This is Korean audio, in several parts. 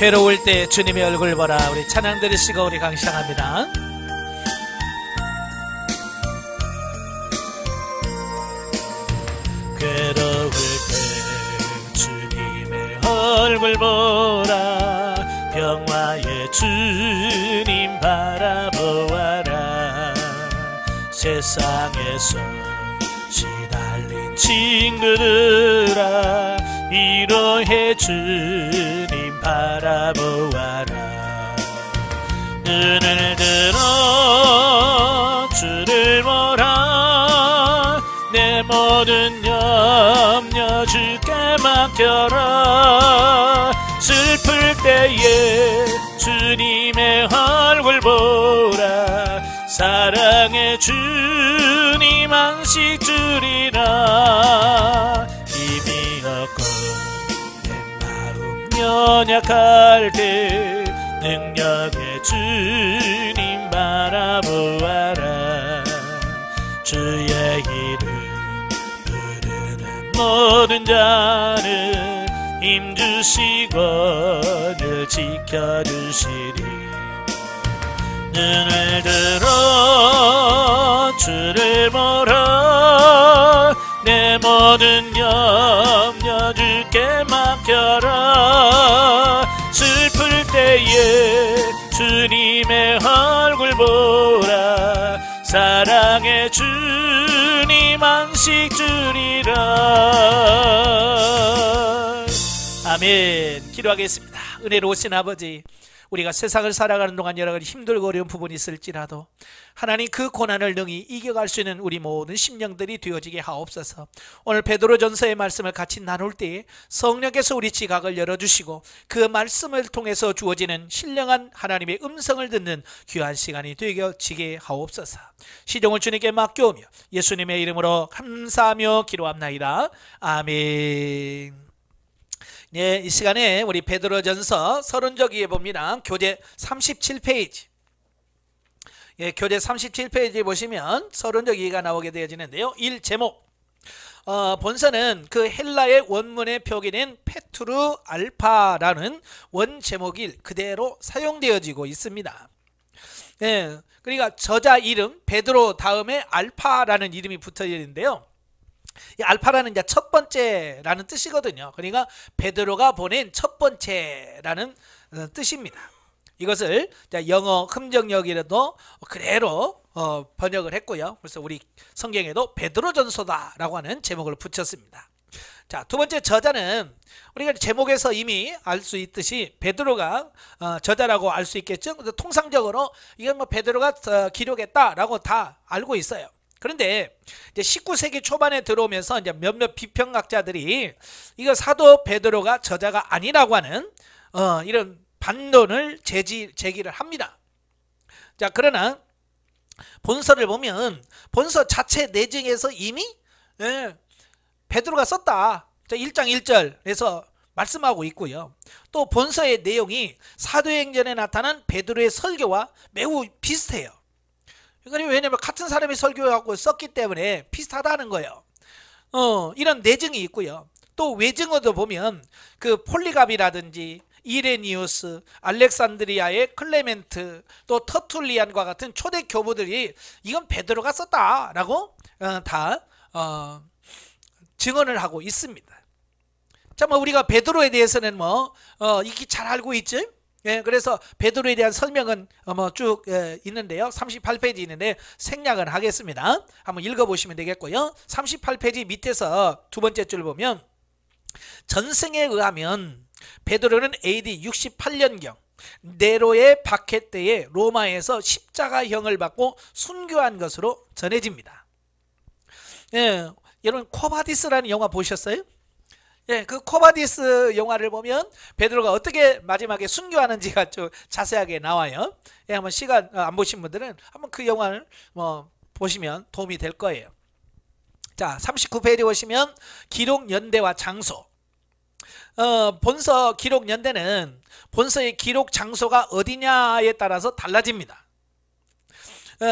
괴로울 때 주님의 얼굴 보라. 우리 찬양 들으시고 우리 강시장합니다. 괴로울 때 주님의 얼굴 보라. 평화의 주님 바라보아라. 세상에서 시달린 친구들아, 위로해 주님 바라보아라. 눈을 들어 주를 보라. 내 모든 염려 주께 맡겨라. 슬플 때에 주님의 얼굴 보라. 사랑의 주님 안식 주리라. 힘이 없고 내 마음 연약할 때 능력의 주님 바라보아라. 주의 이름 부르는 모든 자는 힘주시고 늘 지켜주시리. 눈을 들어 주를 보라. 내 모든 염려 주께 맡겨라. 슬플 때에 주님의 얼굴 보라. 사랑의 주님 안식 주리라. 아멘. 기도하겠습니다. 은혜로우신 아버지, 우리가 세상을 살아가는 동안 여러 가지 힘들고 어려운 부분이 있을지라도 하나님 그 고난을 능히 이겨갈 수 있는 우리 모든 심령들이 되어지게 하옵소서. 오늘 베드로전서의 말씀을 같이 나눌 때에 성령께서 우리 지각을 열어주시고 그 말씀을 통해서 주어지는 신령한 하나님의 음성을 듣는 귀한 시간이 되어지게 하옵소서. 시종을 주님께 맡겨오며 예수님의 이름으로 감사하며 기도합나이다. 아멘. 네, 이 시간에 우리 베드로전서 서론저기에 봅니다. 교재 37페이지. 예, 교재 37페이지 보시면 서론저기가 나오게 되어지는데요. 1 제목. 본서는 그 헬라의 원문에 표기된 페투르 알파라는 원 제목이 그대로 사용되어지고 있습니다. 예, 그러니까 저자 이름 베드로 다음에 알파라는 이름이 붙어 있는데요. 이 알파라는 이제 첫 번째라는 뜻이거든요. 그러니까 베드로가 보낸 첫 번째라는 뜻입니다. 이것을 영어 금정역이라도 그대로 번역을 했고요. 그래서 우리 성경에도 베드로전서다라고 하는 제목을 붙였습니다. 자, 두 번째 저자는 우리가 제목에서 이미 알 수 있듯이 베드로가 저자라고 알 수 있겠죠. 그래서 통상적으로 이건 뭐 베드로가 기록했다라고 다 알고 있어요. 그런데 이제 19세기 초반에 들어오면서 이제 몇몇 비평학자들이 이거 사도 베드로가 저자가 아니라고 하는 이런 반론을 제기를 합니다. 자, 그러나 본서를 보면 본서 자체 내증에서 이미 베드로가 썼다. 1장 1절에서 말씀하고 있고요. 또 본서의 내용이 사도행전에 나타난 베드로의 설교와 매우 비슷해요. 왜냐면 같은 사람이 설교하고 썼기 때문에 비슷하다는 거예요. 이런 내증이 있고요. 또 외증어도 보면 그 폴리갑이라든지 이레니우스, 알렉산드리아의 클레멘트, 또 터툴리안과 같은 초대 교부들이 이건 베드로가 썼다라고 다 증언을 하고 있습니다. 자, 뭐 우리가 베드로에 대해서는 익히 잘 알고 있죠. 예, 그래서 베드로에 대한 설명은 쭉 있는데요. 38페이지 있는데 생략을 하겠습니다. 한번 읽어보시면 되겠고요. 38페이지 밑에서 두 번째 줄 보면 전승에 의하면 베드로는 AD 68년경 네로의 박해 때에 로마에서 십자가형을 받고 순교한 것으로 전해집니다. 예, 여러분 코바디스라는 영화 보셨어요? 예, 그 코바디스 영화를 보면 베드로가 어떻게 마지막에 순교하는지가 좀 자세하게 나와요. 예, 한번 시간 안 보신 분들은 한번 그 영화를 보시면 도움이 될 거예요. 자, 39페이지 보시면 기록 연대와 장소. 본서 기록 연대는 본서의 기록 장소가 어디냐에 따라서 달라집니다.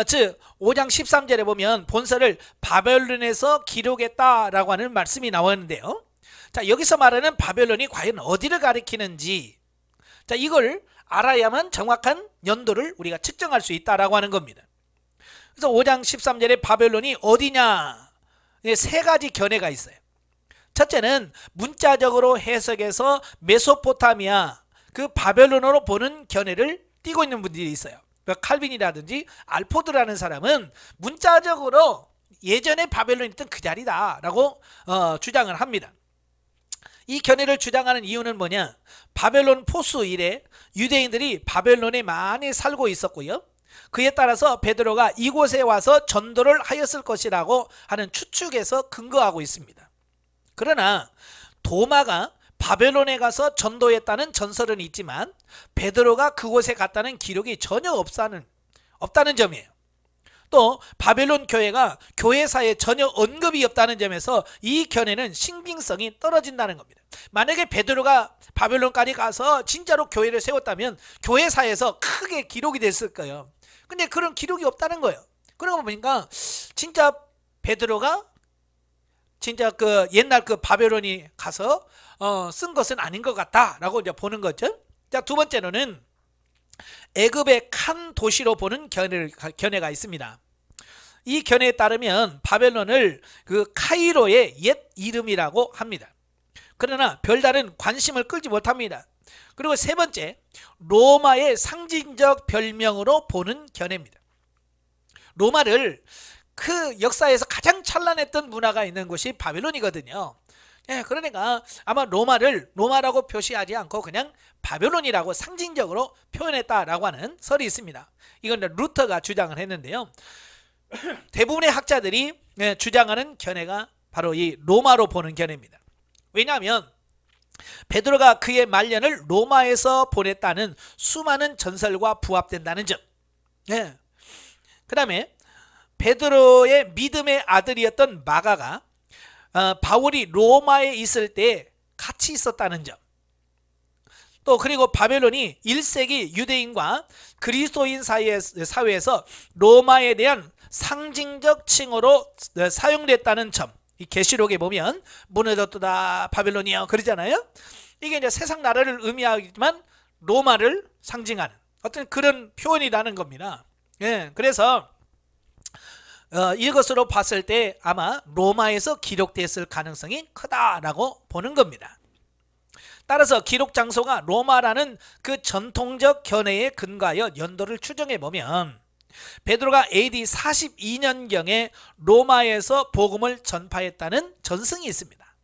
즉 5장 13절에 보면 본서를 바벨론에서 기록했다라고 하는 말씀이 나오는데요. 자, 여기서 말하는 바벨론이 과연 어디를 가리키는지, 자, 이걸 알아야만 정확한 연도를 우리가 측정할 수 있다라고 하는 겁니다. 그래서 5장 13절에 바벨론이 어디냐? 세 가지 견해가 있어요. 첫째는 문자적으로 해석해서 메소포타미아, 그 바벨론으로 보는 견해를 띠고 있는 분들이 있어요. 칼빈이라든지 알포드라는 사람은 문자적으로 예전에 바벨론이 있던 그 자리다라고 주장을 합니다. 이 견해를 주장하는 이유는 뭐냐? 바벨론 포수 이래 유대인들이 바벨론에 많이 살고 있었고요. 그에 따라서 베드로가 이곳에 와서 전도를 하였을 것이라고 하는 추측에서 근거하고 있습니다. 그러나 도마가 바벨론에 가서 전도했다는 전설은 있지만 베드로가 그곳에 갔다는 기록이 전혀 없다는 점이에요. 또 바벨론 교회가 교회사에 전혀 언급이 없다는 점에서 이 견해는 신빙성이 떨어진다는 겁니다. 만약에 베드로가 바벨론까지 가서 진짜로 교회를 세웠다면 교회사에서 크게 기록이 됐을 거예요. 근데 그런 기록이 없다는 거예요. 그러고 보니까 진짜 베드로가 진짜 그 옛날 그 바벨론이 가서 쓴 것은 아닌 것 같다라고 이제 보는 거죠. 자, 두 번째로는 애굽의 칸 도시로 보는 견해가 있습니다. 이 견해에 따르면 바벨론을 그 카이로의 옛 이름이라고 합니다. 그러나 별다른 관심을 끌지 못합니다. 그리고 세 번째, 로마의 상징적 별명으로 보는 견해입니다. 로마를 그 역사에서 가장 찬란했던 문화가 있는 곳이 바벨론이거든요. 그러니까 아마 로마라고 표시하지 않고 그냥 바벨론이라고 상징적으로 표현했다라고 하는 설이 있습니다. 이건 루터가 주장을 했는데요. 대부분의 학자들이 주장하는 견해가 바로 이 로마로 보는 견해입니다. 왜냐하면 베드로가 그의 말년을 로마에서 보냈다는 수많은 전설과 부합된다는 점. 그 다음에 베드로의 믿음의 아들이었던 마가가 바울이 로마에 있을 때 같이 있었다는 점. 또 그리고 바벨론이 1세기 유대인과 그리스도인 사회에서 로마에 대한 상징적 칭호로 사용됐다는 점. 이 계시록에 보면 무너졌다 바벨론이여 그러잖아요. 이게 이제 세상 나라를 의미하지만 로마를 상징하는 어떤 그런 표현이라는 겁니다. 그래서 이것으로 봤을 때 아마 로마에서 기록됐을 가능성이 크다라고 보는 겁니다. 따라서 기록 장소가 로마라는 그 전통적 견해에 근거하여 연도를 추정해 보면 베드로가 AD 42년경에 로마에서 복음을 전파했다는 전승이 있습니다.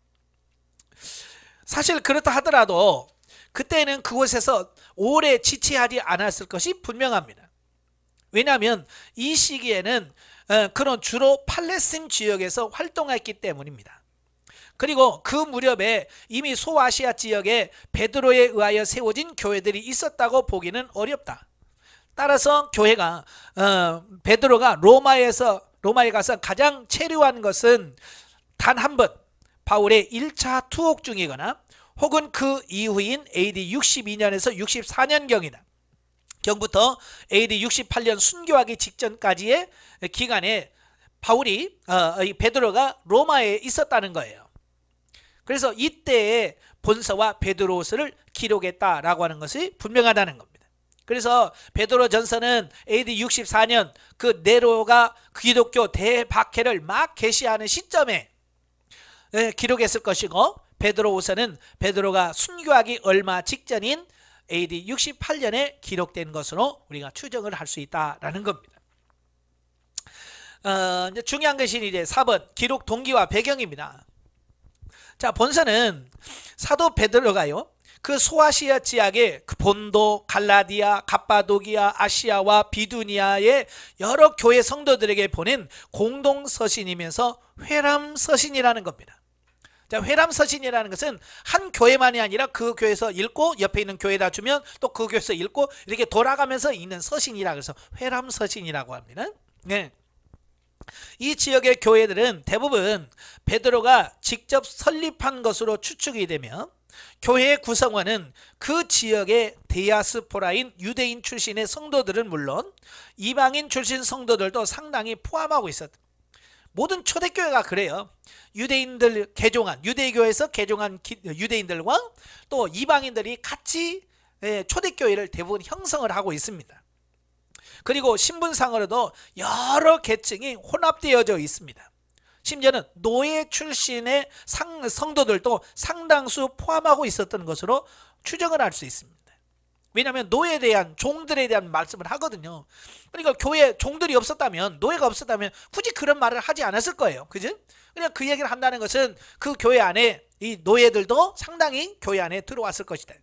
사실 그렇다 하더라도 그때는 그곳에서 오래 지체하지 않았을 것이 분명합니다. 왜냐하면 이 시기에는 그런 주로 팔레스틴 지역에서 활동했기 때문입니다. 그리고 그 무렵에 이미 소아시아 지역에 베드로에 의하여 세워진 교회들이 있었다고 보기는 어렵다. 따라서 교회가 베드로가 로마에 가서 가장 체류한 것은 단 한 번 바울의 1차 투옥 중이거나 혹은 그 이후인 AD 62년에서 64년경이다. 경부터 AD 68년 순교하기 직전까지의 기간에 베드로가 로마에 있었다는 거예요. 그래서 이때의 본서와 베드로서를 기록했다라고 하는 것이 분명하다는 겁니다. 그래서 베드로 전서는 AD 64년 그 네로가 기독교 대박해를 막 계시하는 시점에 기록했을 것이고, 베드로후서는 베드로가 순교하기 얼마 직전인 AD 68년에 기록된 것으로 우리가 추정을 할 수 있다라는 겁니다. 이제 중요한 것이 이제 4번 기록 동기와 배경입니다. 자, 본서는 사도 베드로가요, 그 소아시아 지역의 그 본도, 갈라디아, 갑바도기아, 아시아와 비두니아의 여러 교회 성도들에게 보낸 공동 서신이면서 회람 서신이라는 겁니다. 자, 회람 서신이라는 것은 한 교회만이 아니라 그 교회에서 읽고 옆에 있는 교회에다 주면 또 그 교회에서 읽고 이렇게 돌아가면서 읽는 서신이라 그래서 회람 서신이라고 합니다. 이 지역의 교회들은 대부분 베드로가 직접 설립한 것으로 추측이 되며, 교회의 구성원은 그 지역의 디아스포라인 유대인 출신의 성도들은 물론 이방인 출신 성도들도 상당히 포함하고 있었다. 모든 초대교회가 그래요. 유대인들 개종한, 유대교에서 개종한 유대인들과 또 이방인들이 같이 초대교회를 대부분 형성을 하고 있습니다. 그리고 신분상으로도 여러 계층이 혼합되어져 있습니다. 심지어는 노예 출신의 성도들도 상당수 포함하고 있었던 것으로 추정을 할 수 있습니다. 왜냐하면 노예에 대한, 종들에 대한 말씀을 하거든요. 그러니까 교회에 종들이 없었다면, 노예가 없었다면 굳이 그런 말을 하지 않았을 거예요. 그죠? 그냥 그 얘기를 한다는 것은 그 교회 안에 이 노예들도 상당히 교회 안에 들어왔을 것이다.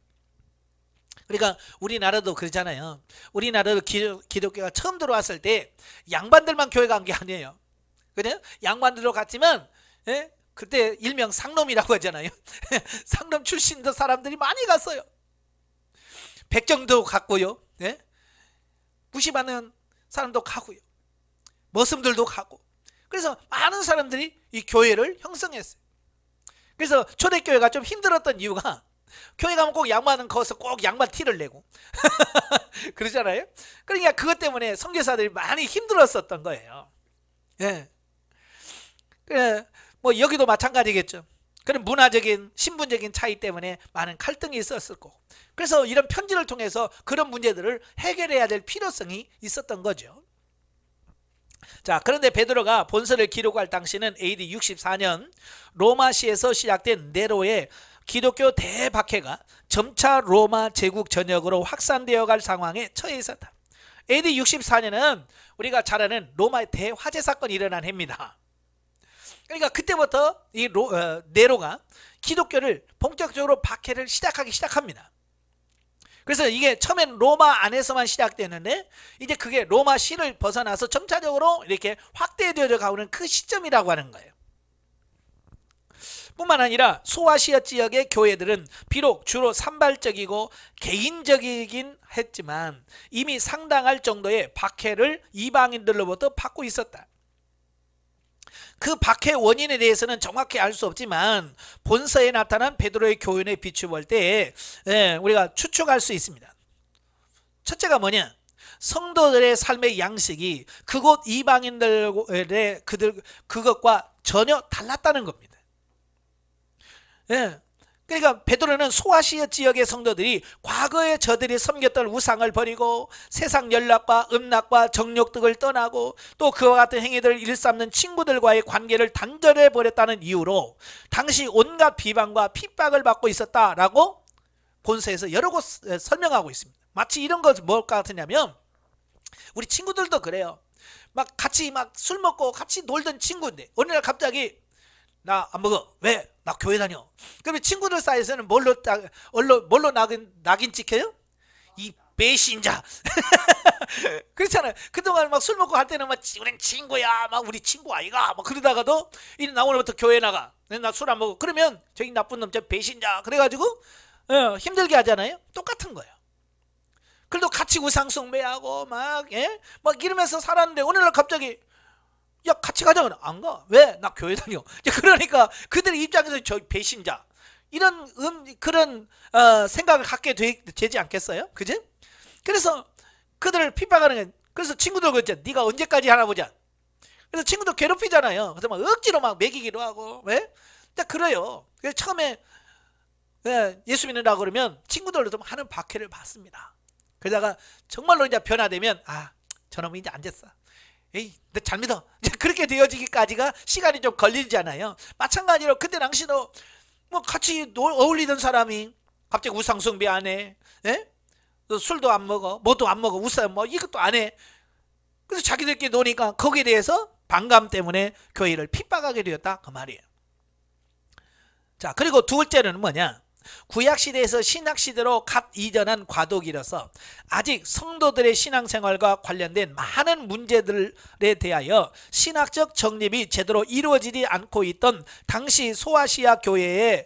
그러니까 우리나라도 그러잖아요. 우리나라도 기독교가 처음 들어왔을 때 양반들만 교회 간 게 아니에요. 그래? 양반들로 갔지만, 그때 일명 상놈이라고 하잖아요. 상놈 출신도 사람들이 많이 갔어요. 백정도 갔고요. 무시받는 사람도 가고요. 머슴들도 가고. 그래서 많은 사람들이 이 교회를 형성했어요. 그래서 초대교회가 좀 힘들었던 이유가, 교회 가면 꼭 양반은 거기서 꼭 양반 티를 내고 그러잖아요. 그러니까 그것 때문에 선교사들이 많이 힘들었었던 거예요. 그래, 뭐 여기도 마찬가지겠죠. 그런 문화적인, 신분적인 차이 때문에 많은 갈등이 있었을 거고, 그래서 이런 편지를 통해서 그런 문제들을 해결해야 될 필요성이 있었던 거죠. 자, 그런데 베드로가 본서를 기록할 당시는 AD 64년 로마시에서 시작된 네로의 기독교 대박해가 점차 로마 제국 전역으로 확산되어 갈 상황에 처해 있었다. AD 64년은 우리가 잘 아는 로마의 대화재 사건이 일어난 해입니다. 그러니까 그때부터 이 네로가 기독교를 본격적으로 박해를 시작합니다. 그래서 이게 처음엔 로마 안에서만 시작되는데, 이제 그게 로마 시를 벗어나서 점차적으로 이렇게 확대되어 가는 그 시점이라고 하는 거예요. 뿐만 아니라 소아시아 지역의 교회들은 비록 주로 산발적이고 개인적이긴 했지만 이미 상당할 정도의 박해를 이방인들로부터 받고 있었다. 그 박해 원인에 대해서는 정확히 알 수 없지만 본서에 나타난 베드로의 교훈에 비추볼 때 우리가 추측할 수 있습니다. 첫째가 뭐냐? 성도들의 삶의 양식이 그곳 이방인들의 그것과 전혀 달랐다는 겁니다. 그러니까 베드로는 소아시아 지역의 성도들이 과거에 저들이 섬겼던 우상을 버리고 세상 연락과 음락과 정욕 등을 떠나고 또 그와 같은 행위들을 일삼는 친구들과의 관계를 단절해 버렸다는 이유로 당시 온갖 비방과 핍박을 받고 있었다라고 본서에서 여러 곳 설명하고 있습니다. 마치 이런 것 뭘까 같으냐면, 우리 친구들도 그래요. 막 같이 막 술 먹고 같이 놀던 친구인데 어느 날 갑자기 나 안 먹어. 왜? 나 교회 다녀. 그러면 친구들 사이에서는 뭘로 낙인 찍혀요? 이 배신자. 그렇잖아요. 그동안 막 술 먹고 할 때는 막 우린 친구야, 막 우리 친구 아이가, 막 그러다가도 이제 나 오늘부터 교회 나가. 나 술 안 먹어. 그러면 저기 나쁜 놈, 저 배신자. 그래가지고 힘들게 하잖아요. 똑같은 거예요. 그래도 같이 우상숭배하고 막 이러면서 살았는데 어느 날 갑자기 야, 같이 가자. 안 가. 왜? 나 교회 다녀. 그러니까 그들 입장에서 저 배신자, 이런 그런 생각을 갖게 되지 않겠어요? 그지? 그래서 그들을 핍박하는 게, 그래서 친구들 그랬죠. 네가 언제까지 하나 보자. 그래서 친구들 괴롭히잖아요. 그래서 막 억지로 막 먹이기도 하고. 왜? 그래요. 그래서 처음에 예수 믿는다고 그러면 친구들도 하는 박해를 받습니다. 그러다가 정말로 이제 변화되면, 아, 저놈이 이제 안 됐어. 에이, 너 잘 믿어. 그렇게 되어지기까지가 시간이 좀 걸리잖아요. 마찬가지로 그때 당시도 뭐 같이 어울리던 사람이 갑자기 우상숭배 안 해. 술도 안 먹어, 뭐도 안 먹어, 우상 뭐 이것도 안 해. 그래서 자기들끼리 노니까 거기에 대해서 반감 때문에 교회를 핍박하게 되었다, 그 말이에요. 자, 그리고 둘째는 뭐냐? 구약시대에서 신약시대로 갓 이전한 과도기라서 아직 성도들의 신앙생활과 관련된 많은 문제들에 대하여 신학적 정립이 제대로 이루어지지 않고 있던 당시 소아시아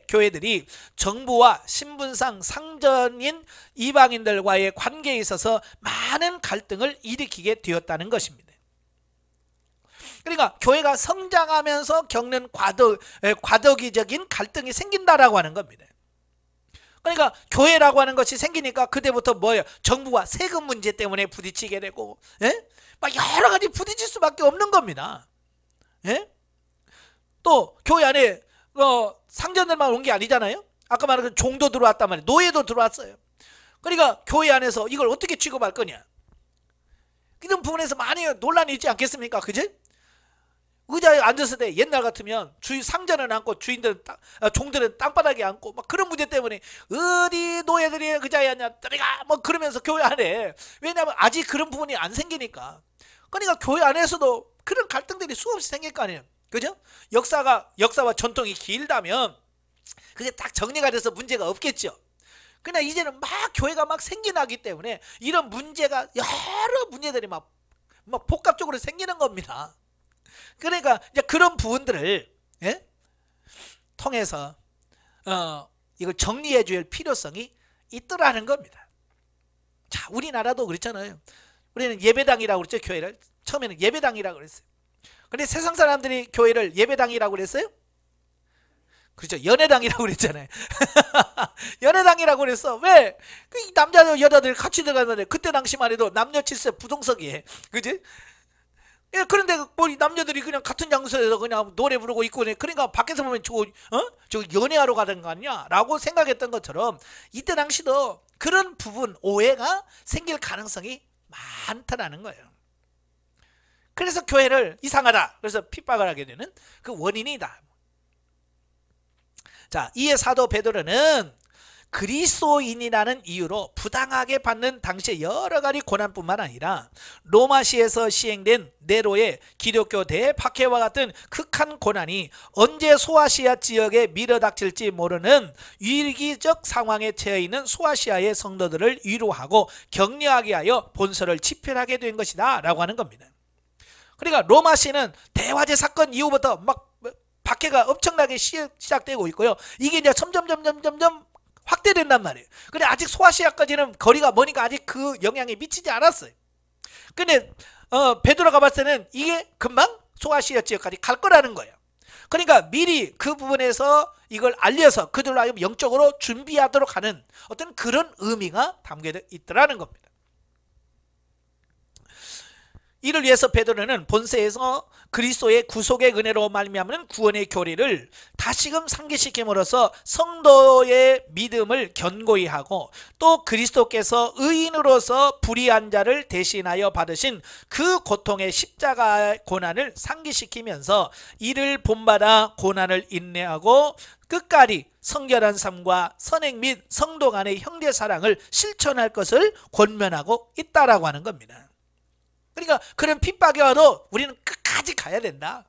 교회들이 정부와 신분상 상전인 이방인들과의 관계에 있어서 많은 갈등을 일으키게 되었다는 것입니다. 그러니까 교회가 성장하면서 겪는 과도기적인 갈등이 생긴다라고 하는 겁니다. 그러니까 교회라고 하는 것이 생기니까 그때부터 뭐예요? 정부와 세금 문제 때문에 부딪히게 되고, 막 여러 가지 부딪힐 수밖에 없는 겁니다. 또 교회 안에 상전들만 온 게 아니잖아요. 아까 말한 종도 들어왔단 말이에요. 노예도 들어왔어요. 그러니까 교회 안에서 이걸 어떻게 취급할 거냐, 이런 부분에서 많이 논란이 있지 않겠습니까? 그지? 의자에 앉았을 때 옛날 같으면 상자는 앉고 종들은 땅바닥에 앉고 막 그런 문제 때문에 어디 노예들이 그 자리에 앉냐 떠리가 뭐 그러면서 교회 안에, 왜냐하면 아직 그런 부분이 안 생기니까. 그러니까 교회 안에서도 그런 갈등들이 수없이 생길 거 아니에요. 그죠? 역사와 전통이 길다면 그게 딱 정리가 돼서 문제가 없겠죠. 그러나 이제는 막 교회가 막 생겨나기 때문에 이런 문제가, 여러 문제들이 막 복합적으로 생기는 겁니다. 그러니까 이제 그런 부분들을 통해서 이걸 정리해 줄 필요성이 있더라는 겁니다. 자, 우리나라도 그렇잖아요. 우리는 예배당이라고 그랬죠. 교회를 처음에는 예배당이라고 그랬어요. 근데 세상 사람들이 교회를 예배당이라고 그랬어요? 그렇죠. 연회당이라고 그랬잖아요. 연회당이라고 그랬어. 왜? 그 남자 여자들이 같이 들어갔는데, 그때 당시만 해도 남녀 칠세 부동석이에, 그지? 예, 그런데 뭐 남녀들이 그냥 같은 장소에서 그냥 노래 부르고 있고, 그러니까 밖에서 보면 저거 연애하러 가는 거 아니야? 라고 생각했던 것처럼 이때 당시도 그런 부분, 오해가 생길 가능성이 많다라는 거예요. 그래서 교회를 이상하다, 그래서 핍박을 하게 되는 그 원인이다. 자, 이에 사도 베드로는 그리스도인이라는 이유로 부당하게 받는 당시의 여러 가지 고난뿐만 아니라 로마시에서 시행된 네로의 기독교 대박해와 같은 극한 고난이 언제 소아시아 지역에 밀어닥칠지 모르는 위기적 상황에 처해 있는 소아시아의 성도들을 위로하고 격려하게 하여 본서를 집필하게 된 것이다 라고 하는 겁니다. 그러니까 로마시는 대화제 사건 이후부터 막 박해가 엄청나게 시작되고 있고요. 이게 이제 점점 확대된단 말이에요. 근데 아직 소아시아까지는 거리가 머니까 아직 그 영향이 미치지 않았어요. 근데 베드로가 봤을 때는 이게 금방 소아시아 지역까지 갈 거라는 거예요. 그러니까 미리 그 부분에서 이걸 알려서 그들로 하여금 영적으로 준비하도록 하는 어떤 그런 의미가 담겨져 있더라는 겁니다. 이를 위해서 베드로는 본서에서 그리스도의 구속의 은혜로 말미암는 구원의 교리를 다시금 상기시킴으로써 성도의 믿음을 견고히 하고, 또 그리스도께서 의인으로서 불의한 자를 대신하여 받으신 그 고통의 십자가의 고난을 상기시키면서 이를 본받아 고난을 인내하고 끝까지 성결한 삶과 선행 및 성도 간의 형제 사랑을 실천할 것을 권면하고 있다라고 하는 겁니다. 그러니까 그런 핍박이 와도 우리는 끝까지 가야 된다,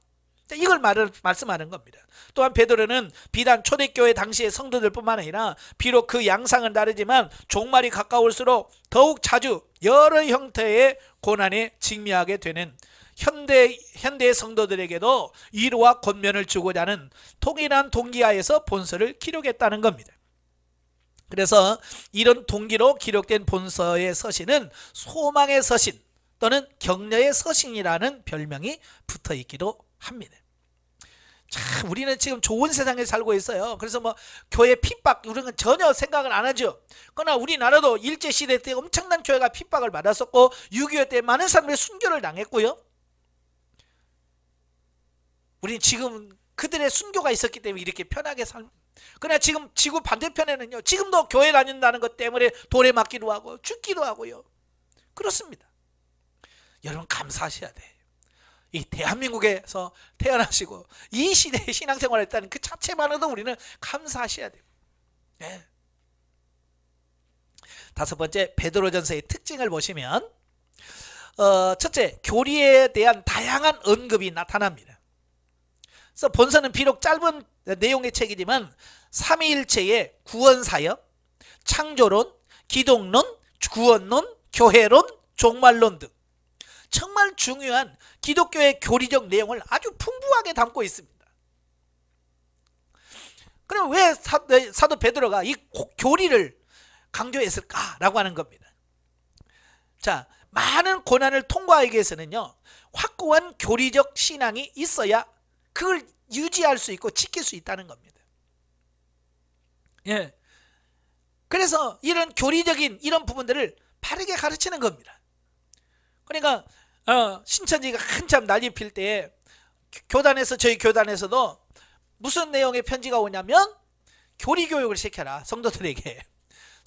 이걸 말씀하는 겁니다. 또한 베드로는 비단 초대교회 당시의 성도들 뿐만 아니라 비록 그 양상은 다르지만 종말이 가까울수록 더욱 자주 여러 형태의 고난에 직면하게 되는 현대의 성도들에게도 위로와 권면을 주고자 하는 통일한 동기하에서 본서를 기록했다는 겁니다. 그래서 이런 동기로 기록된 본서의 서신은 소망의 서신 또는 격려의 서신이라는 별명이 붙어 있기도 합니다. 참, 우리는 지금 좋은 세상에 살고 있어요. 그래서 뭐 교회 핍박 이런 건 전혀 생각을 안 하죠. 그러나 우리나라도 일제시대 때 엄청난 교회가 핍박을 받았었고, 6.25 때 많은 사람들이 순교를 당했고요. 우리는 지금 그들의 순교가 있었기 때문에 이렇게 편하게 그러나 지금 지구 반대편에는요, 지금도 교회 다닌다는 것 때문에 돌에 맞기도 하고 죽기도 하고요. 그렇습니다. 여러분 감사하셔야 돼요. 이 대한민국에서 태어나시고 이 시대에 신앙생활을 했다는 그 자체만으로도 우리는 감사하셔야 돼요. 네. 다섯 번째, 베드로전서의 특징을 보시면 첫째, 교리에 대한 다양한 언급이 나타납니다. 그래서 본서는 비록 짧은 내용의 책이지만 삼위일체의 구원사역, 창조론, 기독론, 구원론, 교회론, 종말론 등 정말 중요한 기독교의 교리적 내용을 아주 풍부하게 담고 있습니다. 그럼 왜 사도 베드로가 이 교리를 강조했을까라고 하는 겁니다. 자, 많은 고난을 통과하기 위해서는요, 확고한 교리적 신앙이 있어야 그걸 유지할 수 있고 지킬 수 있다는 겁니다. 예. 그래서 이런 교리적인 이런 부분들을 바르게 가르치는 겁니다. 그러니까 신천지가 한참 난리 필 때 저희 교단에서도 무슨 내용의 편지가 오냐면 교리교육을 시켜라, 성도들에게.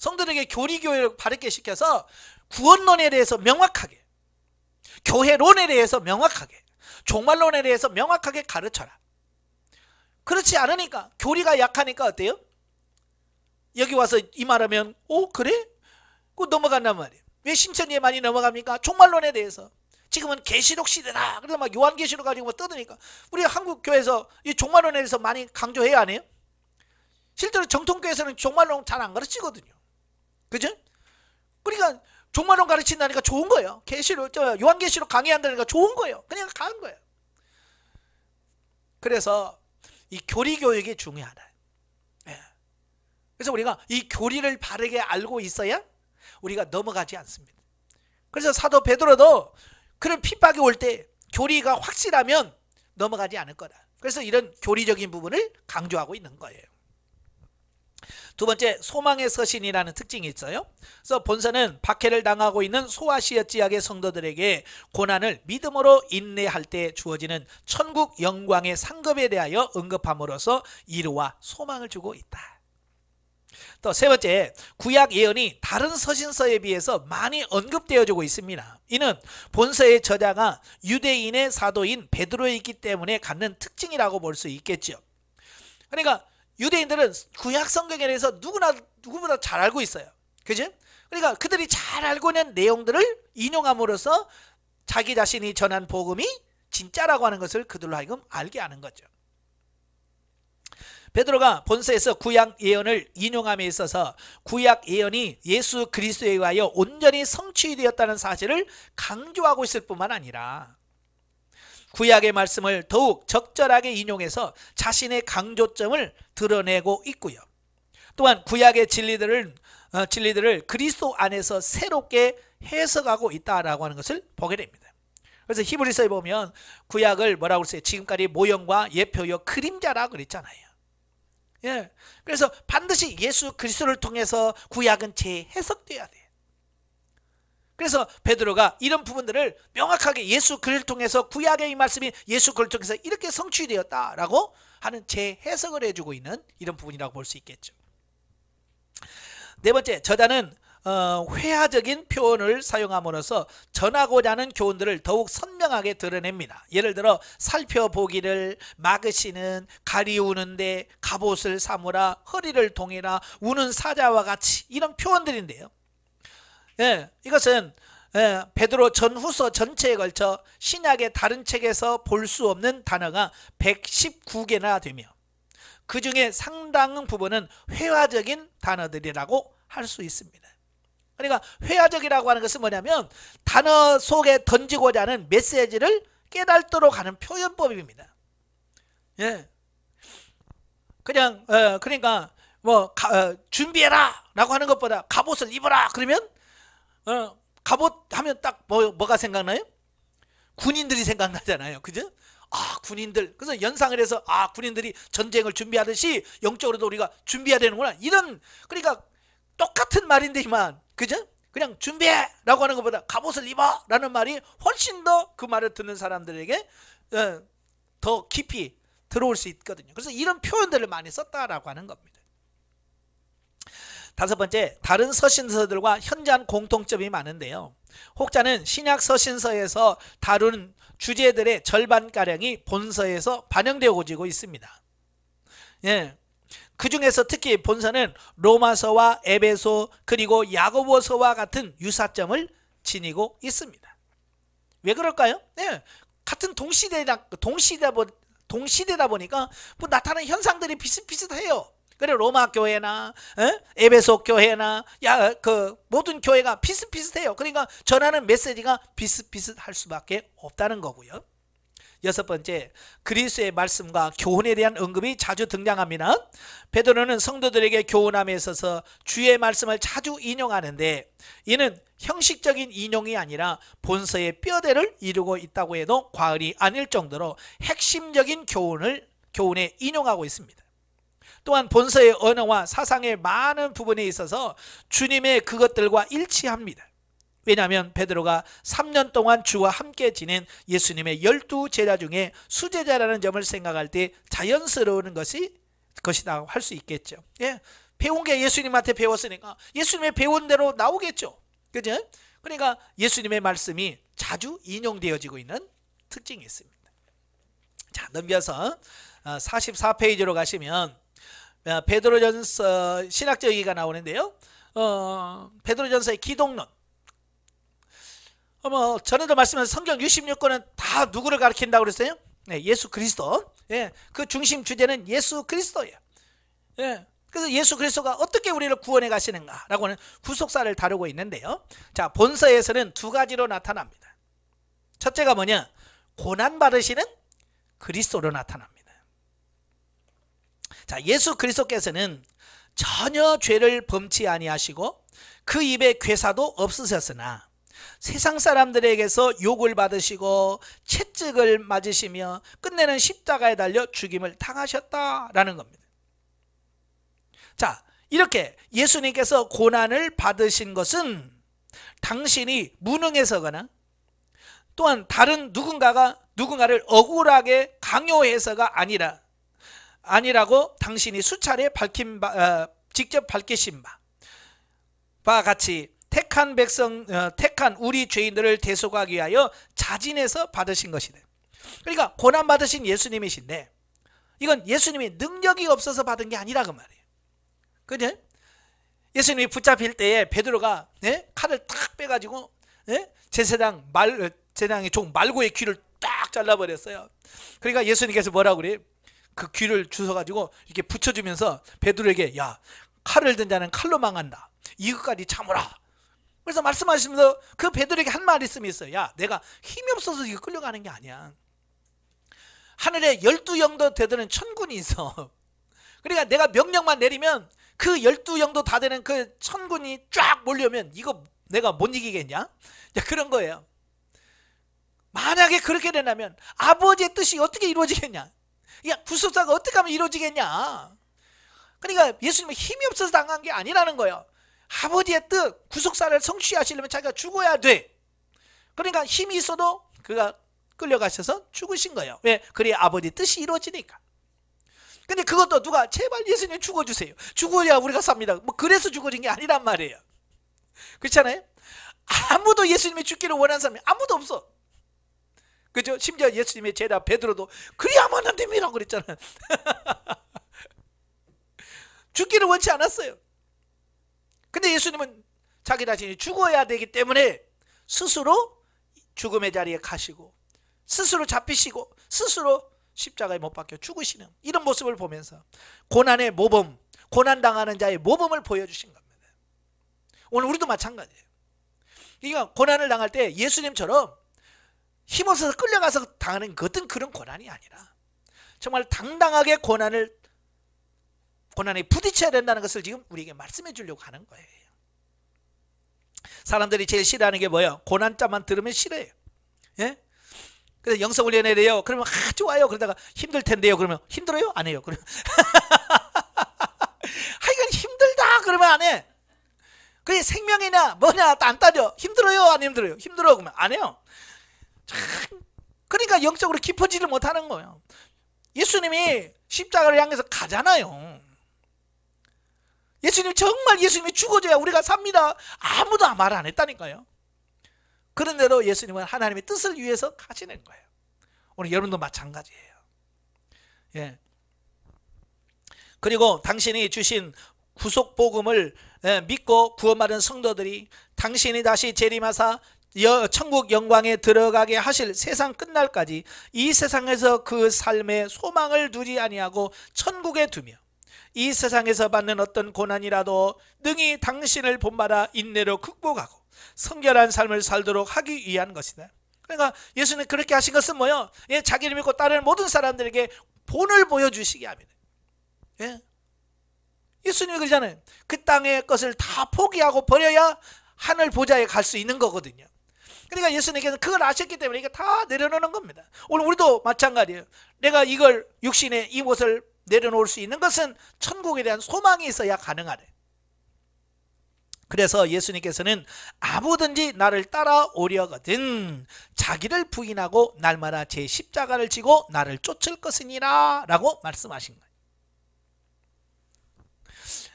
성도들에게 교리교육을 바르게 시켜서 구원론에 대해서 명확하게, 교회론에 대해서 명확하게, 종말론에 대해서 명확하게 가르쳐라. 그렇지 않으니까, 교리가 약하니까 어때요? 여기 와서 이 말하면 그래? 그거 넘어간단 말이에요. 왜 신천지에 많이 넘어갑니까? 종말론에 대해서. 지금은 계시록 시대다. 그래서 막 요한계시록 가지고 떠드니까 우리 한국 교회에서 이 종말론에 대해서 많이 강조해야 안 해요? 실제로 정통교회에서는 종말론 잘 안 가르치거든요. 그죠? 그러니까 종말론 가르친다니까 좋은 거예요. 계시록, 요한계시록 강의한다니까 좋은 거예요. 그냥 가는 거예요. 그래서 이 교리 교육이 중요하다. 그래서 우리가 이 교리를 바르게 알고 있어야 우리가 넘어가지 않습니다. 그래서 사도 베드로도 그런 핍박이 올 때 교리가 확실하면 넘어가지 않을 거다. 그래서 이런 교리적인 부분을 강조하고 있는 거예요. 두 번째, 소망의 서신이라는 특징이 있어요. 그래서 본서는 박해를 당하고 있는 소아시아 지역의 성도들에게 고난을 믿음으로 인내할 때 주어지는 천국 영광의 상급에 대하여 언급함으로써 위로와 소망을 주고 있다. 또 세 번째, 구약 예언이 다른 서신서에 비해서 많이 언급되어지고 있습니다. 이는 본서의 저자가 유대인의 사도인 베드로이기 때문에 갖는 특징이라고 볼 수 있겠죠. 그러니까 유대인들은 구약 성경에 대해서 누구보다 잘 알고 있어요. 그죠? 그러니까 그들이 잘 알고 있는 내용들을 인용함으로써 자기 자신이 전한 복음이 진짜라고 하는 것을 그들로 하여금 알게 하는 거죠. 베드로가 본서에서 구약 예언을 인용함에 있어서 구약 예언이 예수 그리스도에 의하여 온전히 성취되었다는 사실을 강조하고 있을 뿐만 아니라 구약의 말씀을 더욱 적절하게 인용해서 자신의 강조점을 드러내고 있고요. 또한 구약의 진리들을 그리스도 안에서 새롭게 해석하고 있다라고 하는 것을 보게 됩니다. 그래서 히브리서에 보면 구약을 뭐라고 했어요? 지금까지 모형과 예표요 그림자라고 그랬잖아요. 예, 그래서 반드시 예수 그리스도를 통해서 구약은 재해석돼야 돼요. 그래서 베드로가 이런 부분들을 명확하게 예수 그리스도를 통해서 구약의 이 말씀이 예수 그리스도를 통해서 이렇게 성취되었다라고 하는 재해석을 해주고 있는 이런 부분이라고 볼 수 있겠죠. 네 번째, 저자는 회화적인 표현을 사용함으로써 전하고자 하는 교훈들을 더욱 선명하게 드러냅니다. 예를 들어 살펴보기를, 막으시는, 가리우는데, 갑옷을 삼으라, 허리를 동이라, 우는 사자와 같이, 이런 표현들인데요. 이것은 베드로 전후서 전체에 걸쳐 신약의 다른 책에서 볼 수 없는 단어가 119개나 되며 그 중에 상당 부분은 회화적인 단어들이라고 할 수 있습니다. 그러니까 회화적이라고 하는 것은 뭐냐면 단어 속에 던지고자 하는 메시지를 깨닫도록 하는 표현법입니다. 그냥 그러니까 준비해라 라고 하는 것보다 갑옷을 입어라 그러면 갑옷 하면 딱 뭐가 생각나요? 군인들이 생각나잖아요. 그죠? 군인들. 그래서 연상을 해서 군인들이 전쟁을 준비하듯이 영적으로도 우리가 준비해야 되는구나. 이런, 그러니까 똑같은 말인데만, 그죠? 그냥 준비해 라고 하는 것보다 갑옷을 입어 라는 말이 훨씬 더 그 말을 듣는 사람들에게 더 깊이 들어올 수 있거든요. 그래서 이런 표현들을 많이 썼다라고 하는 겁니다. 다섯 번째, 다른 서신서들과 현저한 공통점이 많은데요. 혹자는 신약 서신서에서 다룬 주제들의 절반가량이 본서에서 반영되어지고 있습니다. 그 중에서 특히 본서는 로마서와 에베소 그리고 야고보서와 같은 유사점을 지니고 있습니다. 왜 그럴까요? 같은 동시대다 보니까 나타나는 현상들이 비슷비슷해요. 그래 로마 교회나 에베소 교회나 모든 교회가 비슷비슷해요. 그러니까 전하는 메시지가 비슷비슷할 수밖에 없다는 거고요. 여섯 번째, 그리스도의 말씀과 교훈에 대한 언급이 자주 등장합니다. 베드로는 성도들에게 교훈함에 있어서 주의 말씀을 자주 인용하는데 이는 형식적인 인용이 아니라 본서의 뼈대를 이루고 있다고 해도 과언이 아닐 정도로 핵심적인 교훈에 인용하고 있습니다. 또한 본서의 언어와 사상의 많은 부분에 있어서 주님의 그것들과 일치합니다. 왜냐하면 베드로가 3년 동안 주와 함께 지낸 예수님의 12제자 중에 수제자라는 점을 생각할 때 자연스러운 것이라고 할 수 있겠죠. 배운 게 예수님한테 배웠으니까 예수님의 배운 대로 나오겠죠. 그죠? 그러니까 예수님의 말씀이 자주 인용되어지고 있는 특징이 있습니다. 자, 넘겨서 44페이지로 가시면 베드로전서 신학적 얘기가 나오는데요. 베드로전서의 기독론. 전에도 말씀한 성경 66권은 다 누구를 가리킨다고 그랬어요? 네, 예수 그리스도. 예, 그 중심 주제는 예수 그리스도예요. 예, 그래서 예수 그리스도가 어떻게 우리를 구원해 가시는가라고 하는 구속사를 다루고 있는데요. 자, 본서에서는 두 가지로 나타납니다. 첫째가 뭐냐? 고난 받으시는 그리스도로 나타납니다. 자, 예수 그리스도께서는 전혀 죄를 범치 아니하시고 그 입에 괴사도 없으셨으나 세상 사람들에게서 욕을 받으시고 채찍을 맞으시며 끝내는 십자가에 달려 죽임을 당하셨다라는 겁니다. 자, 이렇게 예수님께서 고난을 받으신 것은 당신이 무능해서거나 또한 다른 누군가를 억울하게 강요해서가 아니라고 당신이 수차례 직접 밝히신 바와 같이 택한 우리 죄인들을 대속하기 위하여 자진해서 받으신 것이다. 그러니까 고난 받으신 예수님이신데 이건 예수님이 능력이 없어서 받은 게 아니라 그 말이에요. 그죠? 예수님이 붙잡힐 때에 베드로가 칼을 딱 빼가지고 제사장의 종 말고의 귀를 딱 잘라버렸어요. 그러니까 예수님께서 뭐라고 그래요? 그 귀를 주워가지고 이렇게 붙여주면서 베드로에게 야, 칼을 든 자는 칼로 망한다. 이것까지 참으라. 그래서 말씀하시면서 그 베드로에게 한 말씀이 있어요. 야, 내가 힘이 없어서 이거 끌려가는 게 아니야. 하늘에 12영도 되드는 천군이 있어. 그러니까 내가 명령만 내리면 그 12영도 다 되는 그 천군이 쫙 몰려오면 이거 내가 못 이기겠냐? 그런 거예요. 만약에 그렇게 된다면 아버지의 뜻이 어떻게 이루어지겠냐? 야, 구속사가 어떻게 하면 이루어지겠냐? 그러니까 예수님은 힘이 없어서 당한 게 아니라는 거예요. 아버지의 뜻, 구속사를 성취하시려면 자기가 죽어야 돼. 그러니까 힘이 있어도 그가 끌려가셔서 죽으신 거예요. 왜? 그래야 아버지 뜻이 이루어지니까. 근데 그것도 누가 제발 예수님 죽어주세요. 죽어야 우리가 삽니다. 뭐 그래서 죽어진 게 아니란 말이에요. 그렇잖아요? 아무도 예수님이 죽기를 원하는 사람이 아무도 없어. 그죠? 심지어 예수님의 제자 베드로도 그리야만 안 됩니다 그랬잖아요. 죽기를 원치 않았어요. 근데 예수님은 자기 자신이 죽어야 되기 때문에 스스로 죽음의 자리에 가시고 스스로 잡히시고 스스로 십자가에 못 박혀 죽으시는 이런 모습을 보면서 고난의 모범, 고난당하는 자의 모범을 보여주신 겁니다. 오늘 우리도 마찬가지예요. 그러니까 고난을 당할 때 예수님처럼 힘없어서 끌려가서 당하는 어떤 그런 고난이 아니라 정말 당당하게 고난에 부딪혀야 된다는 것을 지금 우리에게 말씀해 주려고 하는 거예요. 사람들이 제일 싫어하는 게 뭐예요? 고난자만 들으면 싫어해요. 예? 그래서 영성훈련해야 돼요. 그러면 좋아요. 그러다가 힘들 텐데요. 그러면 힘들어요? 안 해요. 그러면 하여간 힘들다 그러면 안 해. 그게 생명이냐 뭐냐 안 따져. 힘들어요? 안 힘들어요? 힘들어 그러면 안 해요. 그러니까 영적으로 깊어지를 못하는 거예요. 예수님이 십자가를 향해서 가잖아요. 예수님 정말 예수님이 죽어줘야 우리가 삽니다. 아무도 말 안 했다니까요. 그런데도 예수님은 하나님의 뜻을 위해서 가시는 거예요. 오늘 여러분도 마찬가지예요. 예. 그리고 당신이 주신 구속 복음을 믿고 구원받은 성도들이 당신이 다시 재림하사 천국 영광에 들어가게 하실 세상 끝날까지 이 세상에서 그 삶의 소망을 두지 아니하고 천국에 두며 이 세상에서 받는 어떤 고난이라도 능히 당신을 본받아 인내로 극복하고 성결한 삶을 살도록 하기 위한 것이다. 그러니까 예수님 그렇게 하신 것은 뭐예요? 예, 자기를 믿고 따르는 모든 사람들에게 본을 보여주시게 합니다. 예? 예수님이 그러잖아요. 그 땅의 것을 다 포기하고 버려야 하늘 보좌에 갈 수 있는 거거든요. 그러니까 예수님께서 그걸 아셨기 때문에 이게 다 내려놓는 겁니다. 오늘 우리도 마찬가지예요. 내가 이걸 육신의 이 옷을 내려놓을 수 있는 것은 천국에 대한 소망이 있어야 가능하래. 그래서 예수님께서는 아무든지 나를 따라오려거든 자기를 부인하고 날마다 제 십자가를 지고 나를 쫓을 것이니라 라고 말씀하신 거예요.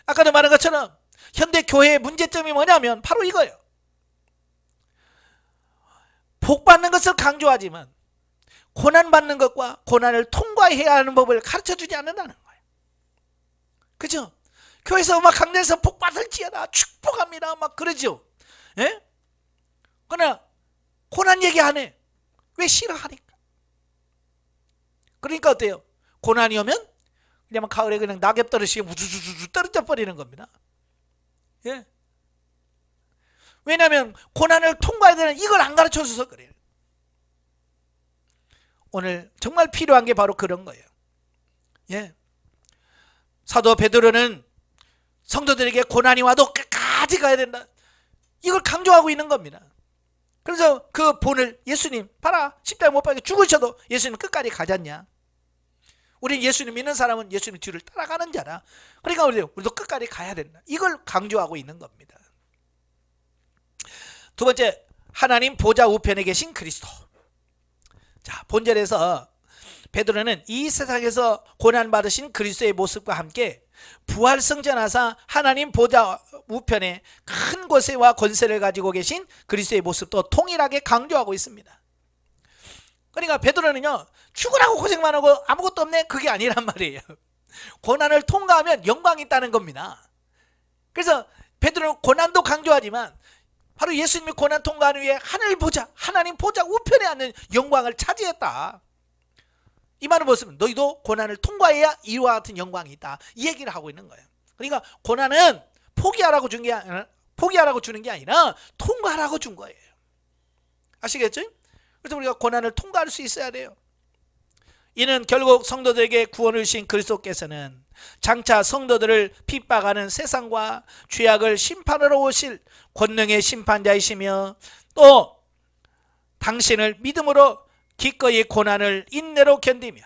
아까도 말한 것처럼 현대 교회의 문제점이 뭐냐면 바로 이거예요. 복 받는 것을 강조하지만 고난 받는 것과 고난을 통과해야 하는 법을 가르쳐주지 않는다는 거예요. 그죠? 교회에서 막 강단에서 복 받을지어다 축복합니다 막 그러죠. 예? 그러나 고난 얘기 안 해. 왜? 싫어하니까. 그러니까 어때요? 고난이 오면 그냥 가을에 그냥 낙엽 떨어지게 우주주주 떨어져 버리는 겁니다. 예? 왜냐하면 고난을 통과해야 되는 이걸 안 가르쳐줘서 그래요. 오늘 정말 필요한 게 바로 그런 거예요. 예. 사도 베드로는 성도들에게 고난이 와도 끝까지 가야 된다, 이걸 강조하고 있는 겁니다. 그래서 그 본을 예수님 봐라, 십자가에 못 박혀 죽으셔도 예수님 끝까지 가잖냐. 우리 예수님 믿는 사람은 예수님 뒤를 따라가는 자라. 그러니까 우리도 끝까지 가야 된다, 이걸 강조하고 있는 겁니다. 두 번째, 하나님 보좌 우편에 계신 그리스도. 자, 본절에서 베드로는 이 세상에서 고난받으신 그리스도의 모습과 함께 부활승천하사 하나님 보좌 우편에 큰 권세와 권세를 가지고 계신 그리스도의 모습도 동일하게 강조하고 있습니다. 그러니까 베드로는요, 죽으라고 고생만 하고 아무것도 없네, 그게 아니란 말이에요. 고난을 통과하면 영광이 있다는 겁니다. 그래서 베드로는 고난도 강조하지만 바로 예수님이 고난 통과한 후에 하늘 보좌, 하나님 보좌 우편에 앉는 영광을 차지했다. 이 말은 무엇이면 너희도 고난을 통과해야 이와 같은 영광이 있다, 이 얘기를 하고 있는 거예요. 그러니까 고난은 포기하라고 주는 게 아니라 통과하라고 준 거예요. 아시겠죠? 그래서 우리가 고난을 통과할 수 있어야 돼요. 이는 결국 성도들에게 구원을 주신 그리스도께서는 장차 성도들을 핍박하는 세상과 죄악을 심판하러 오실 권능의 심판자이시며, 또 당신을 믿음으로 기꺼이 고난을 인내로 견디며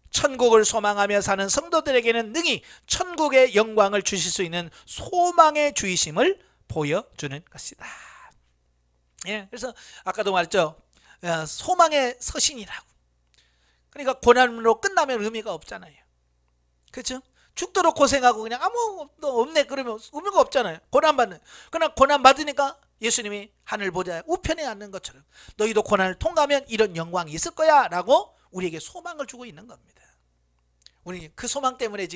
천국을 소망하며 사는 성도들에게는 능히 천국의 영광을 주실 수 있는 소망의 주이심을 보여주는 것이다. 예, 그래서 아까도 말했죠, 소망의 서신이라고. 그러니까 고난으로 끝나면 의미가 없잖아요. 그렇죠? 죽도록 고생하고 그냥 아무것도 없네 그러면 의미가 없잖아요. 고난받는. 그러나 고난받으니까 예수님이 하늘 보좌 우편에 앉는 것처럼 너희도 고난을 통과하면 이런 영광이 있을 거야 라고 우리에게 소망을 주고 있는 겁니다. 우리 그 소망 때문에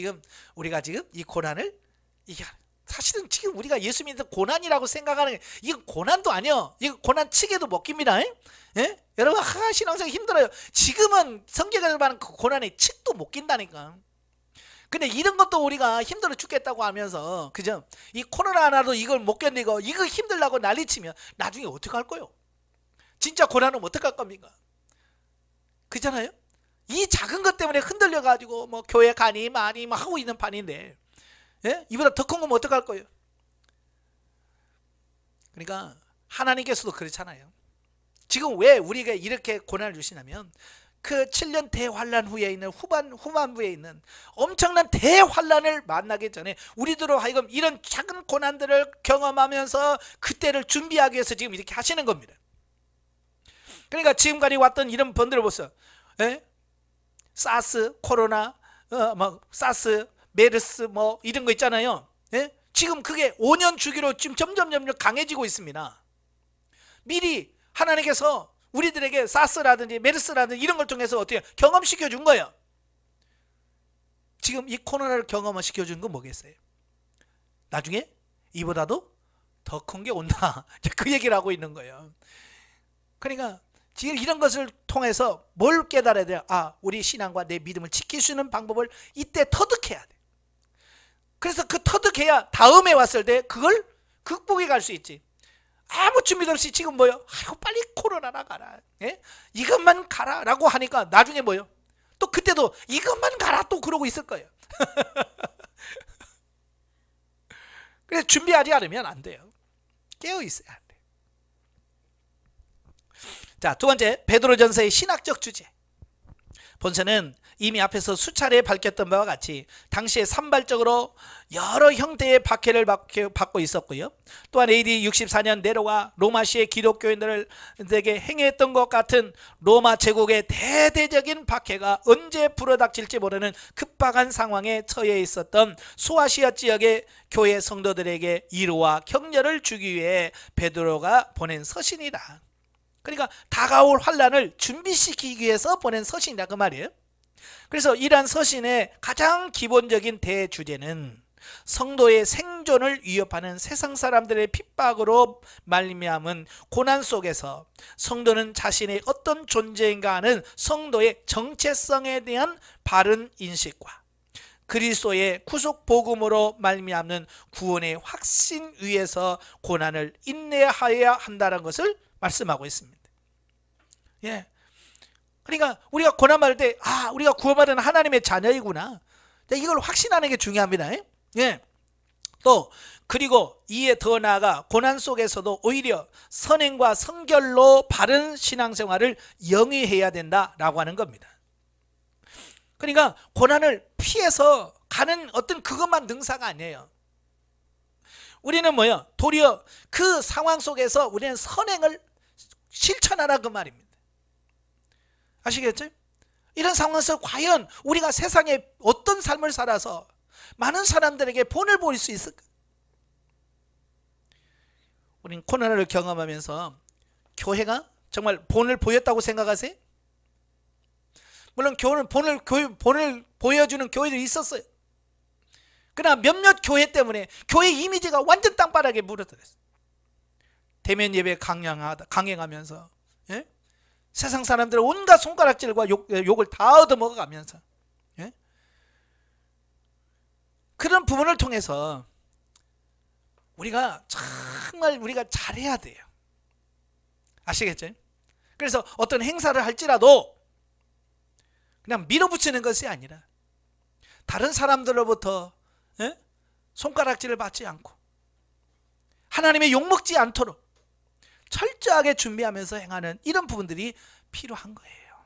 우리가 지금 이 고난을, 이게 사실은 지금 우리가 예수 믿는 고난이라고 생각하는 게, 이건 고난도 아니요, 이거 고난 치게도 못 깁니다. 예? 여러분, 신앙생활 힘들어요. 지금은 성경에서 말하는 그 고난의 칙도 못 낀다니까. 근데 이런 것도 우리가 힘들어 죽겠다고 하면서, 그죠? 이 코로나 하나도 이걸 못 견디고 이거 힘들다고 난리치면 나중에 어떻게 할 거요? 진짜 고난은 어떻게 할 겁니까? 그잖아요? 이 작은 것 때문에 흔들려 가지고 뭐 교회 가니 많이 막 하고 있는 판인데, 예? 이보다 더 큰 거면 어떡 할 거예요? 그러니까 하나님께서도 그렇잖아요. 지금 왜 우리에게 이렇게 고난을 주시냐면, 그 7년 대환란 후에 있는 후반부에 있는 엄청난 대환란을 만나기 전에 우리들로 하여금 이런 작은 고난들을 경험하면서 그때를 준비하기 위해서 지금 이렇게 하시는 겁니다. 그러니까 지금까지 왔던 이런 번들을 보세요. 예? 사스, 코로나, 사스, 메르스 뭐 이런 거 있잖아요. 예? 지금 그게 5년 주기로 지금 점점 강해지고 있습니다. 미리 하나님께서 우리들에게 사스라든지 메르스라든지 이런 걸 통해서 어떻게 경험시켜 준 거예요. 지금 이 코로나를 경험을 시켜준 건 뭐겠어요? 나중에 이보다도 더 큰 게 온다, 그 얘기를 하고 있는 거예요. 그러니까 지금 이런 것을 통해서 뭘 깨달아야 돼요? 아, 우리 신앙과 내 믿음을 지킬 수 있는 방법을 이때 터득해야 돼. 그래서 그 터득해야 다음에 왔을 때 그걸 극복해 갈 수 있지. 아무 준비도 없이 지금 뭐요? 아이고 빨리 코로나나 가라, 예? 이것만 가라 라고 하니까 나중에 뭐요? 또 그때도 이것만 가라 또 그러고 있을 거예요. 그래서 준비하지 않으면 안 돼요. 깨어 있어야 돼. 자, 두 번째, 베드로전서의 신학적 주제. 본서는 이미 앞에서 수차례 밝혔던 바와 같이 당시에 산발적으로 여러 형태의 박해를 받고 있었고요. 또한 AD 64년 네로가 로마시의 기독교인들에게 행했던 것 같은 로마 제국의 대대적인 박해가 언제 불어닥칠지 모르는 급박한 상황에 처해 있었던 소아시아 지역의 교회 성도들에게 위로와 격려를 주기 위해 베드로가 보낸 서신이다. 그러니까 다가올 환란을 준비시키기 위해서 보낸 서신이다 그 말이에요. 그래서 이러한 서신의 가장 기본적인 대주제는 성도의 생존을 위협하는 세상 사람들의 핍박으로 말미암은 고난 속에서 성도는 자신의 어떤 존재인가 하는 성도의 정체성에 대한 바른 인식과 그리스도의 구속 복음으로 말미암는 구원의 확신 위에서 고난을 인내하여야 한다는 것을 말씀하고 있습니다. 예. 그러니까 우리가 고난 받을 때 우리가 구원받은 하나님의 자녀이구나, 이걸 확신하는 게 중요합니다. 예. 또 그리고 이에 더 나아가 고난 속에서도 오히려 선행과 성결로 바른 신앙생활을 영위해야 된다라고 하는 겁니다. 그러니까 고난을 피해서 가는 어떤 그것만 능사가 아니에요. 우리는 뭐예요? 도리어 그 상황 속에서 우리는 선행을 실천하라 그 말입니다. 아시겠죠? 이런 상황에서 과연 우리가 세상에 어떤 삶을 살아서 많은 사람들에게 본을 보일 수 있을까? 우리는 코로나를 경험하면서 교회가 정말 본을 보였다고 생각하세요? 물론 교회는 본을 보여주는 교회들이 있었어요. 그러나 몇몇 교회 때문에 교회 이미지가 완전 땅바닥에 무너뜨렸어요. 대면 예배 강행하면서 세상 사람들은 온갖 손가락질과 욕을 다 얻어먹어가면서 그런 부분을 통해서 우리가 정말 우리가 잘해야 돼요. 아시겠죠? 그래서 어떤 행사를 할지라도 그냥 밀어붙이는 것이 아니라 다른 사람들로부터 손가락질을 받지 않고 하나님의 욕먹지 않도록 철저하게 준비하면서 행하는 이런 부분들이 필요한 거예요.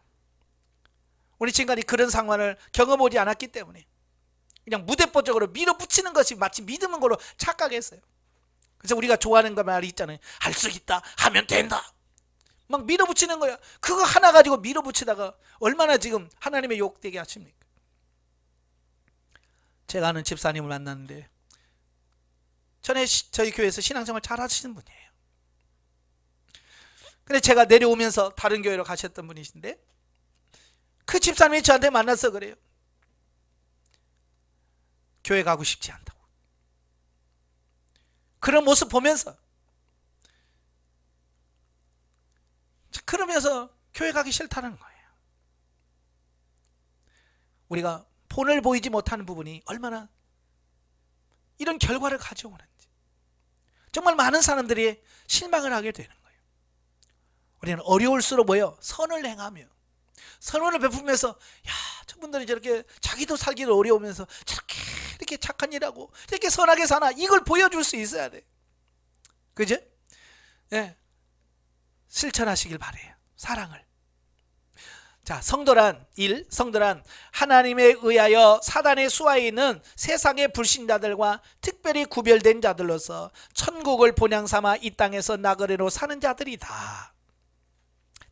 우리 지금까지 그런 상황을 경험하지 않았기 때문에 그냥 무대뽀적으로 밀어붙이는 것이 마치 믿음인 걸로 착각했어요. 그래서 우리가 좋아하는 거 말이 있잖아요. 할 수 있다, 하면 된다, 막 밀어붙이는 거야. 그거 하나 가지고 밀어붙이다가 얼마나 지금 하나님의 욕되게 하십니까? 제가 아는 집사님을 만났는데 전에 저희 교회에서 신앙생활 잘 하시는 분이에요. 근데 제가 내려오면서 다른 교회로 가셨던 분이신데 그 집사님이 저한테 만나서 그래요. 교회 가고 싶지 않다고. 그런 모습 보면서 그러면서 교회 가기 싫다는 거예요. 우리가 본을 보이지 못하는 부분이 얼마나 이런 결과를 가져오는지 정말 많은 사람들이 실망을 하게 되는 거예요. 우리는 어려울수록 뭐예요? 선을 행하며 선언을 베풀면서 야, 저분들이 저렇게 자기도 살기를 어려우면서 저렇게 이렇게 착한 일하고 이렇게 선하게 사나, 이걸 보여줄 수 있어야 돼. 그죠? 네. 실천하시길 바래요. 사랑을. 자, 성도란 하나님에 의하여 사단의 수하에 있는 세상의 불신자들과 특별히 구별된 자들로서 천국을 본향 삼아 이 땅에서 나그네로 사는 자들이다.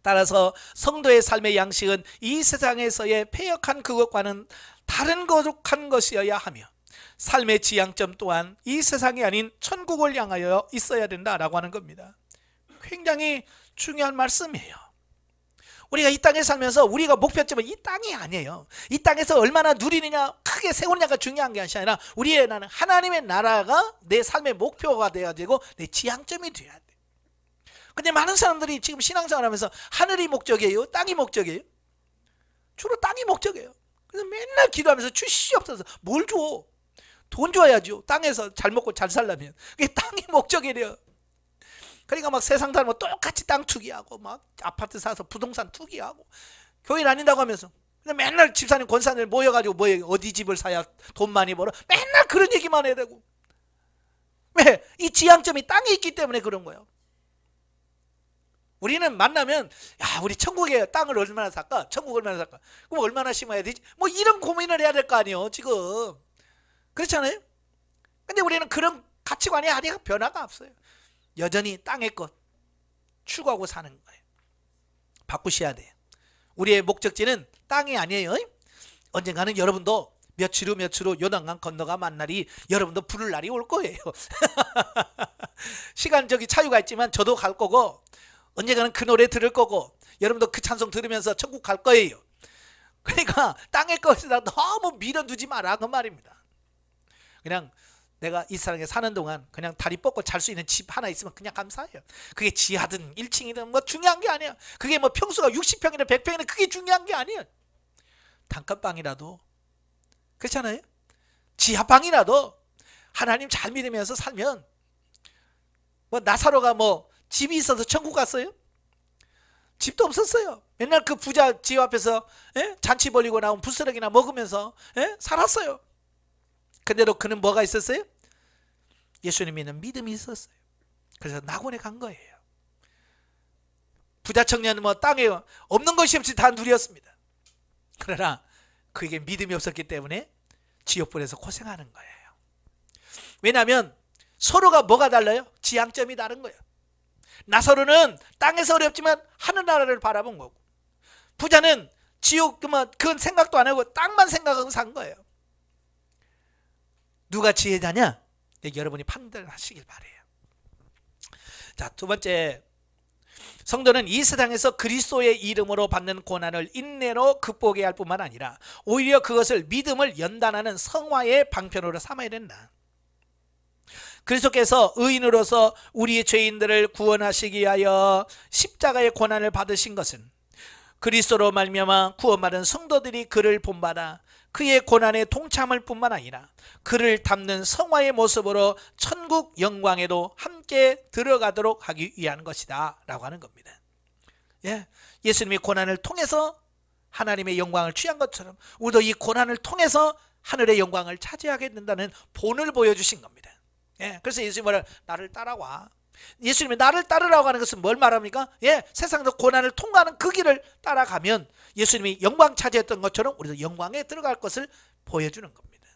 따라서 성도의 삶의 양식은 이 세상에서의 패역한 그것과는 다른 거룩한 것이어야 하며 삶의 지향점 또한 이 세상이 아닌 천국을 향하여 있어야 된다라고 하는 겁니다. 굉장히 중요한 말씀이에요. 우리가 이 땅에 살면서 우리가 목표점은 이 땅이 아니에요. 이 땅에서 얼마나 누리느냐, 크게 세우느냐가 중요한 게 아니라 우리의 나는 하나님의 나라가 내 삶의 목표가 되어야 되고 내 지향점이 되어야 돼. 근데 많은 사람들이 지금 신앙생활 하면서 하늘이 목적이에요? 땅이 목적이에요? 주로 땅이 목적이에요. 그래서 맨날 기도하면서 주시옵소서. 뭘 줘? 돈 줘야죠. 땅에서 잘 먹고 잘 살려면. 그게 땅이 목적이래요. 그러니까 막 세상 살면 똑같이 땅 투기하고 막 아파트 사서 부동산 투기하고 교회 다닌다고 하면서 맨날 집사님 권사님 모여가지고 어디 집을 사야 돈 많이 벌어? 맨날 그런 얘기만 해야 되고. 왜? 이 지향점이 땅에 있기 때문에 그런 거예요. 우리는 만나면 야, 우리 천국에 땅을 얼마나 살까? 천국 얼마나 살까? 그럼 얼마나 심어야 되지? 뭐 이런 고민을 해야 될 거 아니에요, 지금. 그렇잖아요? 근데 우리는 그런 가치관이 아직 변화가 없어요. 여전히 땅의 것 추구하고 사는 거예요. 바꾸셔야 돼요. 우리의 목적지는 땅이 아니에요. 언젠가는 여러분도 며칠 후 요단강 건너가 만날이 여러분도 부를 날이 올 거예요. 시간적인 차이가 있지만 저도 갈 거고 언젠가는 그 노래 들을 거고 여러분도 그 찬송 들으면서 천국 갈 거예요. 그러니까 땅의 것이다 너무 밀어두지 마라 그 말입니다. 그냥 내가 이 세상에 사는 동안 그냥 다리 뻗고 잘 수 있는 집 하나 있으면 그냥 감사해요. 그게 지하든 1층이든 뭐 중요한 게 아니에요. 그게 뭐 평수가 60평이나 100평이나 그게 중요한 게 아니에요. 단칸방이라도 그렇잖아요. 지하방이라도 하나님 잘 믿으면서 살면 뭐 나사로가 뭐 집이 있어서 천국 갔어요? 집도 없었어요. 맨날 그 부자 집 앞에서 잔치 벌리고 나온 부스러기나 먹으면서 살았어요. 근데도 그는 뭐가 있었어요? 예수님 믿는 믿음이 있었어요. 그래서 낙원에 간 거예요. 부자 청년은 뭐 땅에 없는 것이 없이 다 누렸습니다. 그러나 그에게 믿음이 없었기 때문에 지옥불에서 고생하는 거예요. 왜냐하면 서로가 뭐가 달라요? 지향점이 다른 거예요. 나사로는 땅에서 어렵지만 하늘나라를 바라본 거고 부자는 지옥 그건 생각도 안 하고 땅만 생각하고 산 거예요. 누가 지혜자냐? 여러분이 판단하시길 바래요. 자, 두 번째, 성도는 이 세상에서 그리스도의 이름으로 받는 고난을 인내로 극복해야 할 뿐만 아니라 오히려 그것을 믿음을 연단하는 성화의 방편으로 삼아야 된다. 그리스도께서 의인으로서 우리의 죄인들을 구원하시기 위하여 십자가의 고난을 받으신 것은 그리스도로 말미암아 구원받은 성도들이 그를 본받아 그의 고난에 동참할 뿐만 아니라 그를 닮는 성화의 모습으로 천국 영광에도 함께 들어가도록 하기 위한 것이다 라고 하는 겁니다. 예수님이 고난을 통해서 하나님의 영광을 취한 것처럼 우리도 이 고난을 통해서 하늘의 영광을 차지하게 된다는 본을 보여주신 겁니다. 그래서 예수님이 뭐라 나를 따라와. 예수님이 나를 따르라고 하는 것은 뭘 말합니까? 세상에서 고난을 통과하는 그 길을 따라가면 예수님이 영광 차지했던 것처럼 우리도 영광에 들어갈 것을 보여주는 겁니다.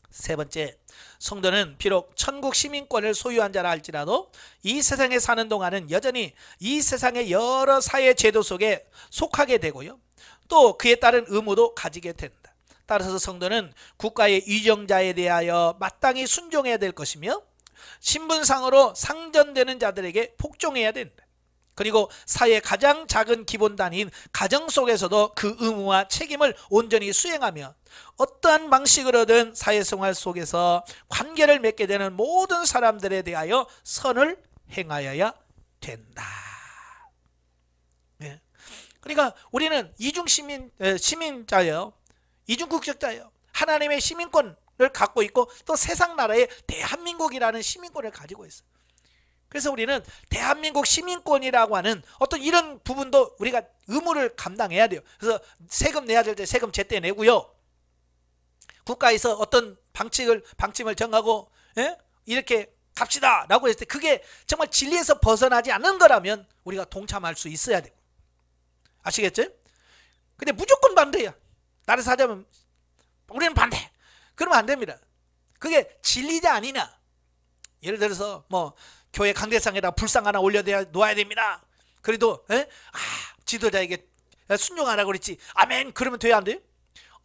세 번째, 성도는 비록 천국 시민권을 소유한 자라 할지라도 이 세상에 사는 동안은 여전히 이 세상의 여러 사회 제도 속에 속하게 되고요. 또 그에 따른 의무도 가지게 된다. 따라서 성도는 국가의 위정자에 대하여 마땅히 순종해야 될 것이며 신분상으로 상전되는 자들에게 복종해야 된다. 그리고 사회의 가장 작은 기본 단위인 가정 속에서도 그 의무와 책임을 온전히 수행하며 어떠한 방식으로든 사회생활 속에서 관계를 맺게 되는 모든 사람들에 대하여 선을 행하여야 된다. 그러니까 우리는 이중 시민자예요. 이중 국적자예요. 하나님의 시민권을 갖고 있고 또 세상 나라의 대한민국이라는 시민권을 가지고 있어요. 그래서 우리는 대한민국 시민권이라고 하는 어떤 이런 부분도 우리가 의무를 감당해야 돼요. 그래서 세금 내야 될 때 세금 제때 내고요. 국가에서 어떤 방침을 정하고 이렇게 갑시다 라고 했을 때 그게 정말 진리에서 벗어나지 않는 거라면 우리가 동참할 수 있어야 되고. 아시겠죠? 근데 무조건 반대야. 나를 사자면 우리는 반대. 그러면 안 됩니다. 그게 진리냐 아니냐. 예를 들어서 뭐 교회 강대상에다 불상 하나 올려놓아야 됩니다. 그래도 지도자에게 순종하라고 그랬지. 아멘. 그러면 돼야 안 돼요?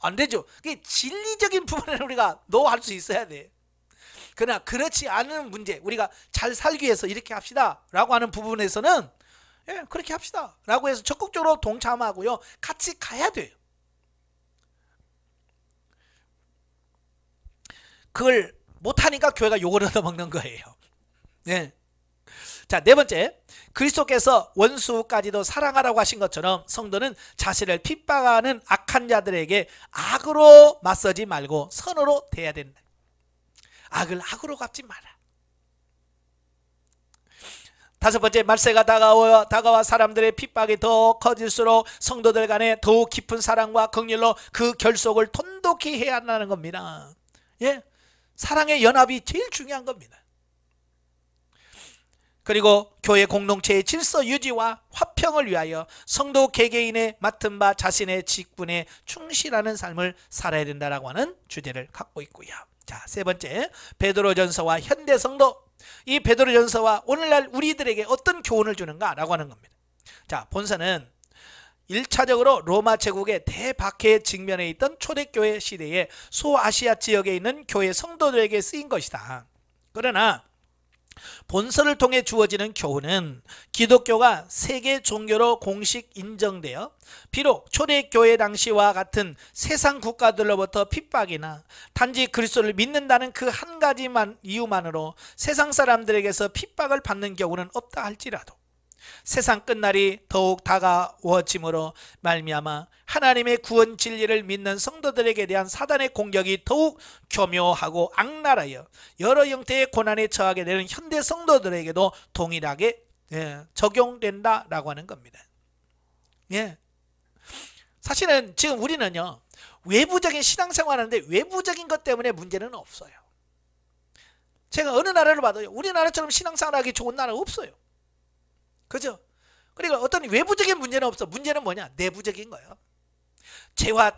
안 되죠. 그게 진리적인 부분에는 우리가 노할 수 있어야 돼. 그러나 그렇지 않은 문제, 우리가 잘 살기 위해서 이렇게 합시다 라고 하는 부분에서는 그렇게 합시다 라고 해서 적극적으로 동참하고요. 같이 가야 돼요. 그걸 못하니까 교회가 욕을 얻어먹는 거예요. 자, 네 번째, 그리스도께서 원수까지도 사랑하라고 하신 것처럼 성도는 자신을 핍박하는 악한 자들에게 악으로 맞서지 말고 선으로 대해야 된다. 악을 악으로 갚지 마라. 다섯 번째, 말세가 다가와 사람들의 핍박이 더 커질수록 성도들 간에 더욱 깊은 사랑과 긍휼로 그 결속을 돈독히 해야 한다는 겁니다. 사랑의 연합이 제일 중요한 겁니다. 그리고 교회 공동체의 질서 유지와 화평을 위하여 성도 개개인의 맡은 바 자신의 직분에 충실하는 삶을 살아야 된다라고 하는 주제를 갖고 있고요. 자, 세 번째, 베드로전서와 현대 성도. 이 베드로전서와 오늘날 우리들에게 어떤 교훈을 주는가라고 하는 겁니다. 자, 본서는 1차적으로 로마 제국의 대박해에 직면해 있던 초대교회 시대의 소아시아 지역에 있는 교회 성도들에게 쓰인 것이다. 그러나 본서를 통해 주어지는 교훈은 기독교가 세계 종교로 공식 인정되어 비록 초대교회 당시와 같은 세상 국가들로부터 핍박이나 단지 그리스도를 믿는다는 그 한 가지 이유만으로 세상 사람들에게서 핍박을 받는 경우는 없다 할지라도 세상 끝날이 더욱 다가워짐으로 말미암아 하나님의 구원 진리를 믿는 성도들에게 대한 사단의 공격이 더욱 교묘하고 악랄하여 여러 형태의 고난에 처하게 되는 현대 성도들에게도 동일하게 적용된다라고 하는 겁니다. 사실은 지금 우리는요, 외부적인 신앙생활 하는데 외부적인 것 때문에 문제는 없어요. 제가 어느 나라를 봐도요, 우리나라처럼 신앙생활하기 좋은 나라가 없어요. 그죠? 그러니까 어떤 외부적인 문제는 없어. 문제는 뭐냐? 내부적인 거예요. 죄와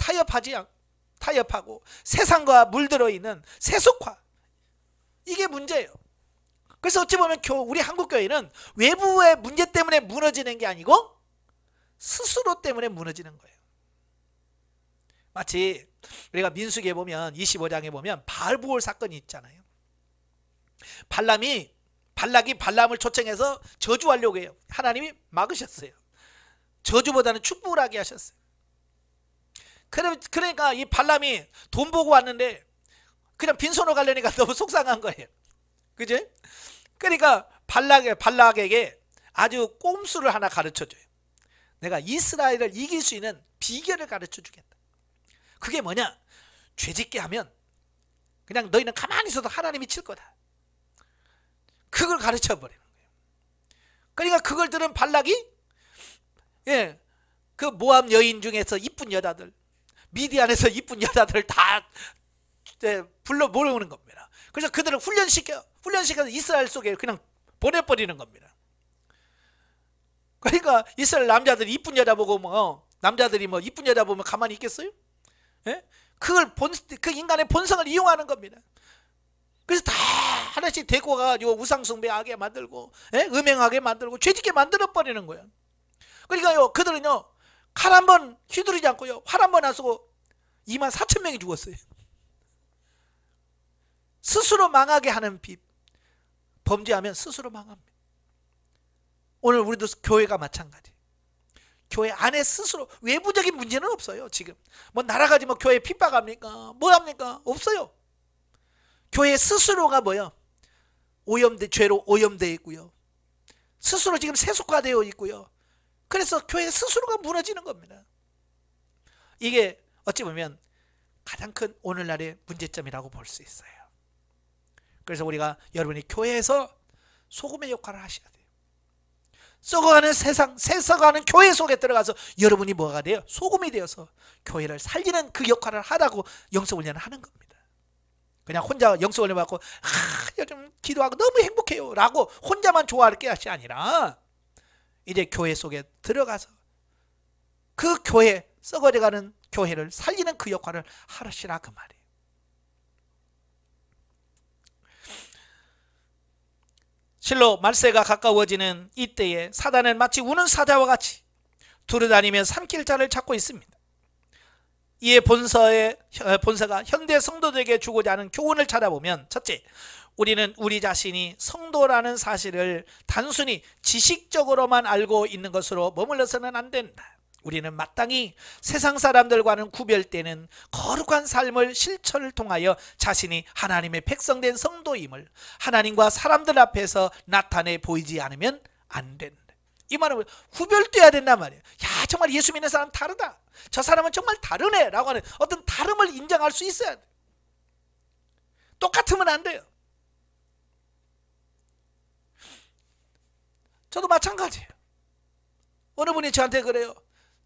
타협하고 세상과 물들어 있는 세속화, 이게 문제예요. 그래서 어찌 보면 우리 한국교회는 외부의 문제 때문에 무너지는 게 아니고 스스로 때문에 무너지는 거예요. 마치 우리가 민수기에 보면 25장에 보면 바알보올 사건이 있잖아요. 발락이 발람을 초청해서 저주하려고 해요. 하나님이 막으셨어요. 저주보다는 축복을 하게 하셨어요. 그러니까 이 발람이 돈 보고 왔는데 그냥 빈손으로 가려니까 너무 속상한 거예요. 그죠? 그러니까 발락에게 아주 꼼수를 하나 가르쳐줘요. 내가 이스라엘을 이길 수 있는 비결을 가르쳐 주겠다. 그게 뭐냐? 죄짓게 하면 그냥 너희는 가만히 있어도 하나님이 칠 거다. 그걸 가르쳐 버리는 거예요. 그러니까 그걸 들은 발락이 그 모압 여인 중에서 이쁜 여자들, 미디안에서 이쁜 여자들을 다 불러 모으는 겁니다. 그래서 그들을 훈련시켜서 이스라엘 속에 그냥 보내버리는 겁니다. 그러니까 이스라엘 남자들이 이쁜 여자 보고 남자들이 이쁜 여자 보면 가만히 있겠어요? 그 인간의 본성을 이용하는 겁니다. 그래서 다 하나씩 데리고 가가지고 우상숭배하게 만들고, 음행하게 만들고, 죄짓게 만들어버리는 거예요. 그러니까요, 그들은요, 칼 한 번 휘두르지 않고요, 활 한 번 안 쏘고 24,000명이 죽었어요. 스스로 망하게 하는 빛. 범죄하면 스스로 망합니다. 오늘 우리도 교회가 마찬가지. 교회 안에 스스로 외부적인 문제는 없어요. 지금 나라가지 교회 핍박합니까? 뭐 합니까? 없어요. 교회 스스로가 죄로 오염되어 있고요. 스스로 지금 세속화되어 있고요. 그래서 교회 스스로가 무너지는 겁니다. 이게 어찌 보면 가장 큰 오늘날의 문제점이라고 볼 수 있어요. 그래서 여러분이 교회에서 소금의 역할을 하셔야 돼요. 썩어가는 세상, 썩어가는 교회 속에 들어가서 여러분이 뭐가 돼요? 소금이 되어서 교회를 살리는 그 역할을 하라고 영성훈련을 하는 겁니다. 그냥 혼자 영성훈련 받고 요즘 기도하고 너무 행복해요 라고 혼자만 좋아할 것이 아니라 이제 교회 속에 들어가서 그 교회, 썩어져가는 교회를 살리는 그 역할을 하시라 그 말이에요. 실로 말세가 가까워지는 이때에 사단은 마치 우는 사자와 같이 두루다니며 삼킬 자를 찾고 있습니다. 이에 본서가 현대 성도들에게 주고자 하는 교훈을 찾아보면, 첫째, 우리는 우리 자신이 성도라는 사실을 단순히 지식적으로만 알고 있는 것으로 머물러서는 안 된다. 우리는 마땅히 세상 사람들과는 구별되는 거룩한 삶을 실천을 통하여 자신이 하나님의 백성된 성도임을 하나님과 사람들 앞에서 나타내 보이지 않으면 안 된다. 이 말은 구별돼야 된단 말이에요. 야, 정말 예수 믿는 사람 다르다, 저 사람은 정말 다르네 라고 하는 어떤 다름을 인정할 수 있어야 돼. 똑같으면 안 돼요. 저도 마찬가지예요. 어느 분이 저한테 그래요.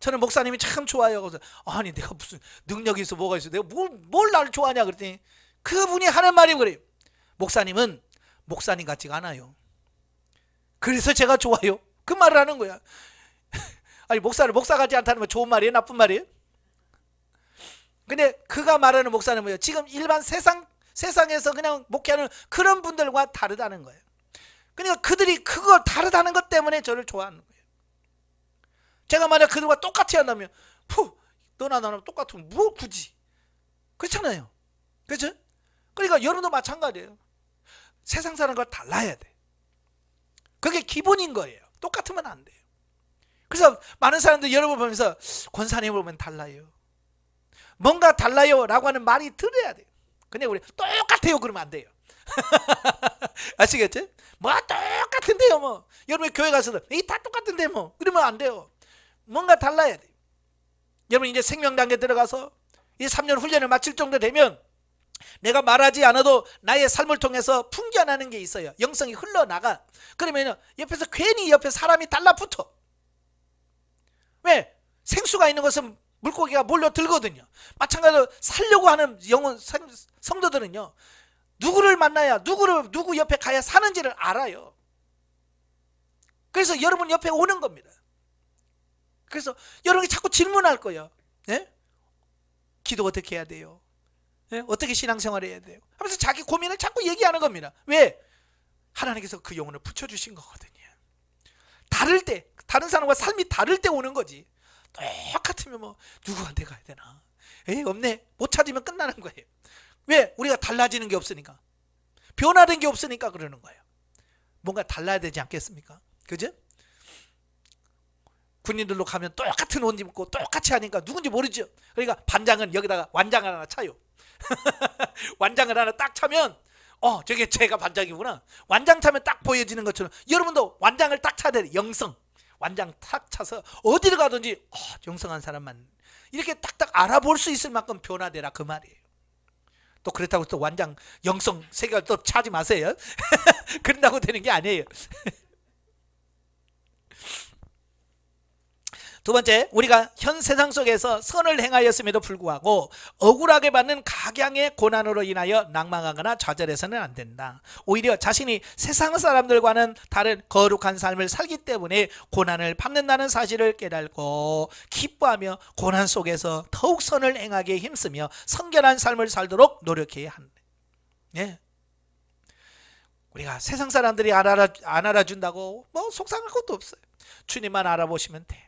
저는 목사님이 참 좋아요. 그래서 아니 내가 무슨 능력이 있어 뭐가 있어, 내가 뭘 나를 좋아하냐 그랬더니 그분이 하는 말이 그래요. 목사님은 목사님 같지가 않아요. 그래서 제가 좋아요. 그 말을 하는 거야. 아니 목사 같지 않다는 건 좋은 말이에요? 나쁜 말이에요? 근데 그가 말하는 목사는 뭐예요? 지금 일반 세상에서 그냥 목회하는 그런 분들과 다르다는 거예요. 그러니까 그들이 그걸 다르다는 것 때문에 저를 좋아하는 거예요. 제가 만약 그들과 똑같이 한다면 너나 나나 똑같으면 뭐 굳이 그렇잖아요. 그렇죠? 그러니까 여러분도 마찬가지예요. 세상 사람과 달라야 돼. 그게 기본인 거예요. 똑같으면 안 돼요. 그래서 많은 사람들이 여러분 보면서 권사님 보면 달라요. 뭔가 달라요 라고 하는 말이 들어야 돼요. 근데 우리 똑같아요 그러면 안 돼요. 아시겠죠? 뭐 똑같은데요 뭐. 여러분 교회 가서도 다 똑같은데 뭐 그러면 안 돼요. 뭔가 달라야 돼요. 여러분 이제 생명단계 들어가서 이 3년 훈련을 마칠 정도 되면 내가 말하지 않아도 나의 삶을 통해서 풍겨나는 게 있어요. 영성이 흘러나가. 그러면 옆에서 괜히 옆에 사람이 달라붙어. 왜? 생수가 있는 것은 물고기가 몰려들거든요. 마찬가지로 살려고 하는 영혼 성도들은요, 누구를 만나야 누구 옆에 가야 사는지를 알아요. 그래서 여러분 옆에 오는 겁니다. 그래서 여러분이 자꾸 질문할 거예요. 네? 기도 어떻게 해야 돼요? 네? 어떻게 신앙생활을 해야 돼요? 하면서 자기 고민을 자꾸 얘기하는 겁니다. 왜? 하나님께서 그 영혼을 붙여주신 거거든요. 다를 때, 다른 사람과 삶이 다를 때 오는 거지. 똑같으면 뭐 누구한테 가야 되나? 없네. 못 찾으면 끝나는 거예요. 왜? 우리가 달라지는 게 없으니까. 변화된 게 없으니까 그러는 거예요. 뭔가 달라야 되지 않겠습니까? 그죠? 군인들로 가면 똑같은 옷 입고 똑같이 하니까 누군지 모르죠. 그러니까 반장은 여기다가 완장을 하나 차요. 완장을 하나 딱 차면 저게 제가 반장이구나. 완장 차면 딱 보여지는 것처럼 여러분도 완장을 딱 차야 돼요. 영성. 완장 탁 차서 어디를 가든지 영성한 사람만 이렇게 딱딱 알아볼 수 있을 만큼 변화되라 그 말이에요. 또 그렇다고 또 완장 영성 세 개를 또 차지 마세요. 그런다고 되는 게 아니에요. 두 번째, 우리가 현 세상 속에서 선을 행하였음에도 불구하고 억울하게 받는 각양의 고난으로 인하여 낭망하거나 좌절해서는 안 된다. 오히려 자신이 세상 사람들과는 다른 거룩한 삶을 살기 때문에 고난을 받는다는 사실을 깨닫고 기뻐하며 고난 속에서 더욱 선을 행하기에 힘쓰며 성결한 삶을 살도록 노력해야 한다. 예. 우리가 세상 사람들이 안 알아준다고 뭐 속상할 것도 없어요. 주님만 알아보시면 돼.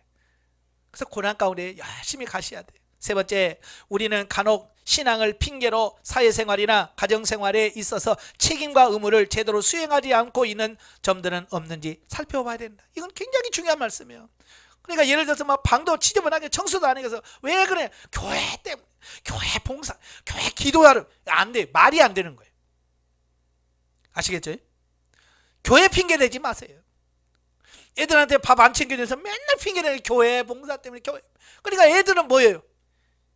그래서 고난 가운데 열심히 가셔야 돼요. 세 번째, 우리는 간혹 신앙을 핑계로 사회생활이나 가정생활에 있어서 책임과 의무를 제대로 수행하지 않고 있는 점들은 없는지 살펴봐야 된다. 이건 굉장히 중요한 말씀이에요. 그러니까 예를 들어서 막 방도 지저분하게 청소도 안 해서 왜 그래? 교회 때문에, 교회 봉사, 교회 기도하러 안 돼. 말이 안 되는 거예요. 아시겠죠? 교회 핑계 대지 마세요. 애들한테 밥 안 챙겨줘서 맨날 핑계대는 교회 봉사 때문에 교회. 그러니까 애들은 뭐예요?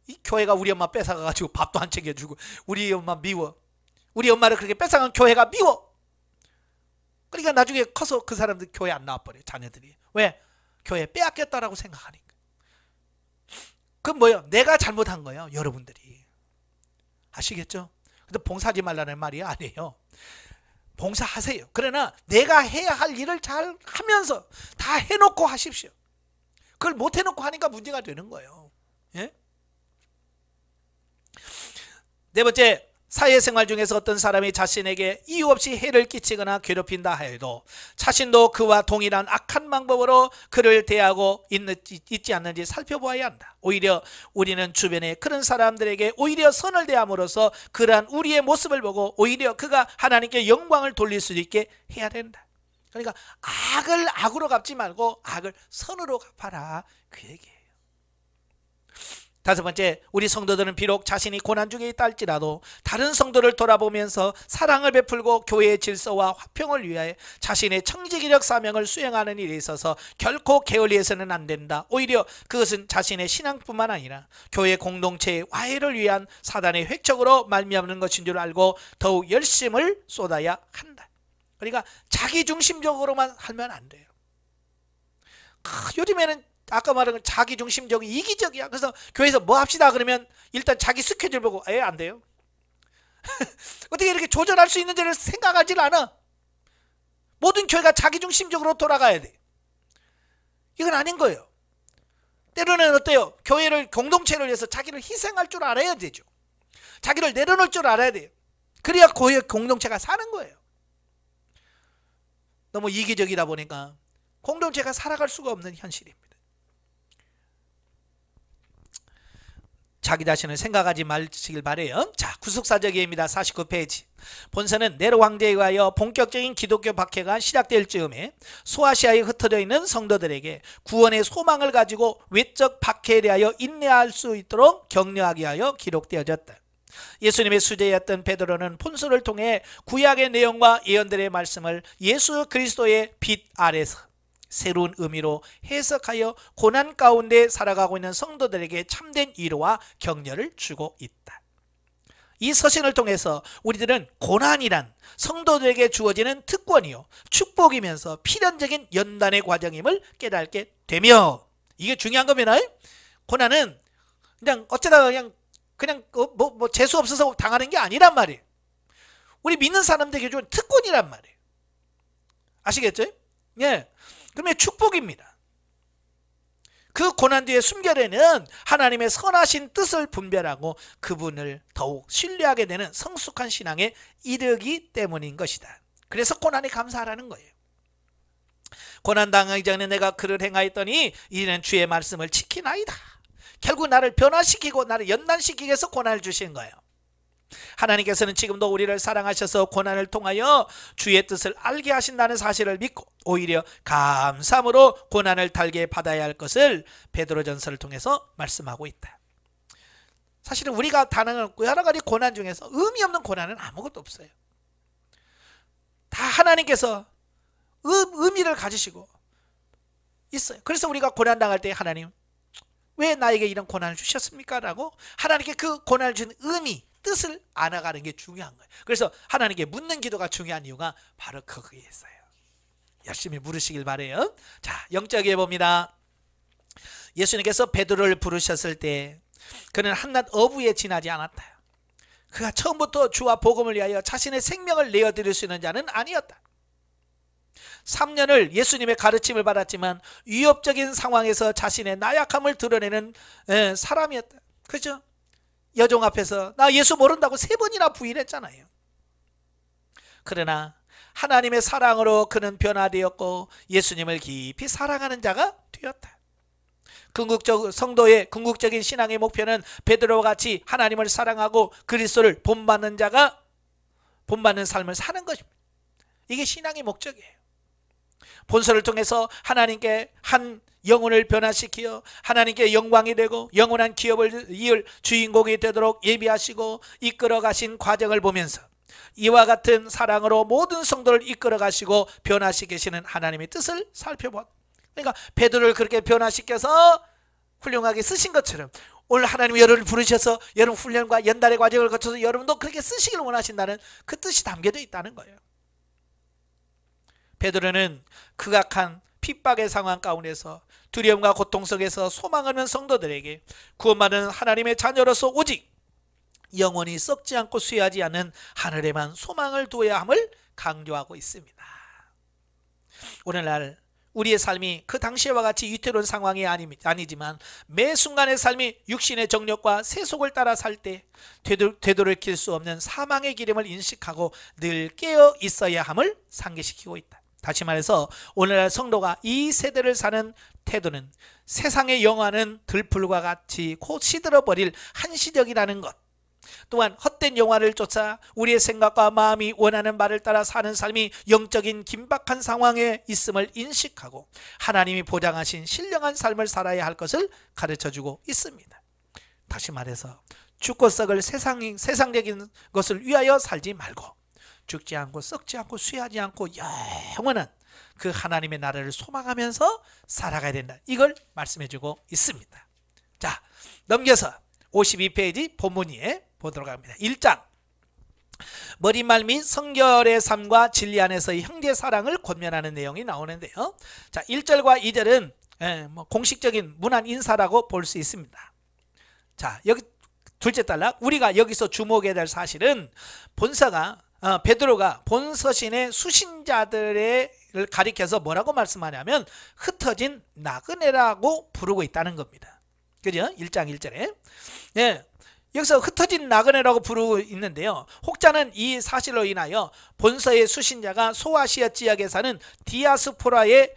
이 교회가 우리 엄마 뺏어가가지고 밥도 안 챙겨주고 우리 엄마 미워. 우리 엄마를 그렇게 뺏어간 교회가 미워. 그러니까 나중에 커서 그 사람들 교회 안 나와버려요. 자녀들이. 왜? 교회 빼앗겼다라고 생각하니까. 그건 뭐예요? 내가 잘못한 거예요. 여러분들이. 아시겠죠? 근데 봉사하지 말라는 말이 아니에요. 봉사하세요. 그러나 내가 해야 할 일을 잘 하면서 다 해놓고 하십시오. 그걸 못 해놓고 하니까 문제가 되는 거예요. 예? 네 번째, 사회생활 중에서 어떤 사람이 자신에게 이유 없이 해를 끼치거나 괴롭힌다 하여도 자신도 그와 동일한 악한 방법으로 그를 대하고 있지 않는지 살펴보아야 한다. 오히려 우리는 주변에 그런 사람들에게 오히려 선을 대함으로써 그러한 우리의 모습을 보고 오히려 그가 하나님께 영광을 돌릴 수 있게 해야 된다. 그러니까 악을 악으로 갚지 말고 악을 선으로 갚아라, 그 얘기예요. 다섯 번째, 우리 성도들은 비록 자신이 고난 중에 있다 할지라도 다른 성도를 돌아보면서 사랑을 베풀고 교회의 질서와 화평을 위하여 자신의 청지기적 사명을 수행하는 일에 있어서 결코 게을리해서는 안 된다. 오히려 그것은 자신의 신앙뿐만 아니라 교회 공동체의 화해를 위한 사단의 획책으로 말미암는 것인 줄 알고 더욱 열심을 쏟아야 한다. 그러니까 자기중심적으로만 하면 안 돼요. 요즘에는 아까 말한 건 자기중심적이 이기적이야. 그래서 교회에서 뭐 합시다 그러면 일단 자기 스케줄 보고 안 돼요. 어떻게 이렇게 조절할 수 있는지를 생각하질 않아. 모든 교회가 자기중심적으로 돌아가야 돼. 이건 아닌 거예요. 때로는 어때요? 교회를 공동체를 위해서 자기를 희생할 줄 알아야 되죠. 자기를 내려놓을 줄 알아야 돼요. 그래야 교회 공동체가 사는 거예요. 너무 이기적이다 보니까 공동체가 살아갈 수가 없는 현실입니다. 자기 자신을 생각하지 마시길 바래요. 자, 구속사적입니다. 49페이지. 본서는 네로 황제에 의하여 본격적인 기독교 박해가 시작될 즈음에 소아시아에 흩어져 있는 성도들에게 구원의 소망을 가지고 외적 박해에 대하여 인내할 수 있도록 격려하기 위하여 기록되어졌다. 예수님의 수제였던 베드로는 본서를 통해 구약의 내용과 예언들의 말씀을 예수 그리스도의 빛 아래서 새로운 의미로 해석하여 고난 가운데 살아가고 있는 성도들에게 참된 위로와 격려를 주고 있다. 이 서신을 통해서 우리들은 고난이란 성도들에게 주어지는 특권이요 축복이면서 필연적인 연단의 과정임을 깨닫게 되며, 이게 중요한 겁니다. 고난은 그냥 어쩌다가 그냥 뭐 재수 없어서 당하는 게 아니란 말이에요. 우리 믿는 사람들에게 주는 특권이란 말이에요. 아시겠죠? 예. 그러면 축복입니다. 그 고난 뒤의 순결에는 하나님의 선하신 뜻을 분별하고 그분을 더욱 신뢰하게 되는 성숙한 신앙에 이르기 때문인 것이다. 그래서 고난에 감사하라는 거예요. 고난 당하기 전에 내가 그를 행하였더니 이는 주의 말씀을 지키나이다. 결국 나를 변화시키고 나를 연단시키기 위해서 고난을 주신 거예요. 하나님께서는 지금도 우리를 사랑하셔서 고난을 통하여 주의 뜻을 알게 하신다는 사실을 믿고 오히려 감사함으로 고난을 달게 받아야 할 것을 베드로전서를 통해서 말씀하고 있다. 사실은 우리가 당하는 여러 가지 고난 중에서 의미 없는 고난은 아무것도 없어요. 다 하나님께서 의미를 가지시고 있어요. 그래서 우리가 고난 당할 때 하나님 왜 나에게 이런 고난을 주셨습니까? 라고 하나님께 그 고난을 준 의미, 뜻을 알아가는 게 중요한 거예요. 그래서 하나님께 묻는 기도가 중요한 이유가 바로 거기에 있어요. 열심히 물으시길 바래요. 자, 영적에 봅니다. 예수님께서 베드로를 부르셨을 때 그는 한낱 어부에 지나지 않았다. 그가 처음부터 주와 복음을 위하여 자신의 생명을 내어드릴 수 있는 자는 아니었다. 3년을 예수님의 가르침을 받았지만 위협적인 상황에서 자신의 나약함을 드러내는 사람이었다. 그죠? 여종 앞에서 나 예수 모른다고 3번이나 부인했잖아요. 그러나 하나님의 사랑으로 그는 변화되었고 예수님을 깊이 사랑하는 자가 되었다. 성도의 궁극적인 신앙의 목표는 베드로와 같이 하나님을 사랑하고 그리스도를 본받는 자가 본받는 삶을 사는 것입니다. 이게 신앙의 목적이에요. 본서를 통해서 하나님께 한 영혼을 변화시키어 하나님께 영광이 되고 영원한 기업을 이을 주인공이 되도록 예비하시고 이끌어 가신 과정을 보면서 이와 같은 사랑으로 모든 성도를 이끌어 가시고 변화시키시는 하나님의 뜻을 살펴본. 그러니까 베드로를 그렇게 변화시켜서 훌륭하게 쓰신 것처럼 오늘 하나님이 여러분을 부르셔서 여러분 훈련과 연단의 과정을 거쳐서 여러분도 그렇게 쓰시길 원하신다는 그 뜻이 담겨져 있다는 거예요. 베드로는 극악한 핍박의 상황 가운데서 두려움과 고통 속에서 소망하는 성도들에게 구원받은 하나님의 자녀로서 오직 영원히 썩지 않고 쇠하지 않는 하늘에만 소망을 두어야 함을 강조하고 있습니다. 오늘날 우리의 삶이 그 당시와 같이 위태로운 상황이 아니지만 매 순간의 삶이 육신의 정욕과 세속을 따라 살 때 되돌이킬 수 없는 사망의 기름을 인식하고 늘 깨어 있어야 함을 상기시키고 있다. 다시 말해서 오늘날 성도가 이 세대를 사는 태도는 세상의 영화는 들풀과 같이 곧 시들어버릴 한시적이라는 것, 또한 헛된 영화를 쫓아 우리의 생각과 마음이 원하는 말을 따라 사는 삶이 영적인 긴박한 상황에 있음을 인식하고 하나님이 보장하신 신령한 삶을 살아야 할 것을 가르쳐주고 있습니다. 다시 말해서 죽고 썩을 세상적인 것을 위하여 살지 말고 죽지 않고 썩지 않고 쇠하지 않고 영원한 그 하나님의 나라를 소망하면서 살아가야 된다. 이걸 말씀해주고 있습니다. 자, 넘겨서 52페이지 본문에 보도록 합니다. 1장 머리말 및 성결의 삶과 진리 안에서의 형제 사랑을 권면하는 내용이 나오는데요. 자, 1절과 2절은 공식적인 문안 인사라고 볼 수 있습니다. 자, 여기 둘째 단락 우리가 여기서 주목해야 될 사실은 본사가 베드로가 본서신의 수신자들을 가리켜서 뭐라고 말씀하냐면 흩어진 나그네라고 부르고 있다는 겁니다. 그죠? 1장 1절에. 예. 여기서 흩어진 나그네라고 부르고 있는데요. 혹자는 이 사실로 인하여 본서의 수신자가 소아시아 지역에 사는 디아스포라의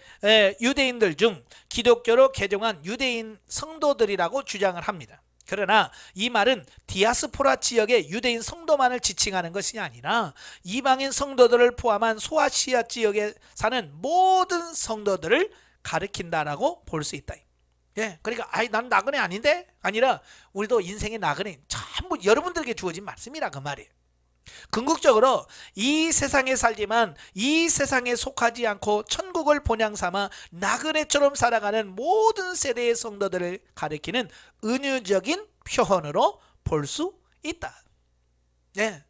유대인들 중 기독교로 개종한 유대인 성도들이라고 주장을 합니다. 그러나 이 말은 디아스포라 지역의 유대인 성도만을 지칭하는 것이 아니라 이방인 성도들을 포함한 소아시아 지역에 사는 모든 성도들을 가리킨다라고 볼 수 있다. 예, 그러니까 난 나그네 아닌데? 아니라 우리도 인생의 나그네 전부 여러분들에게 주어진 말씀이라 그 말이에요. 궁극적으로 이 세상에 살지만 이 세상에 속하지 않고 천국을 본향 삼아 나그네처럼 살아가는 모든 세대의 성도들을 가리키는 은유적인 표현으로 볼 수 있다. 예,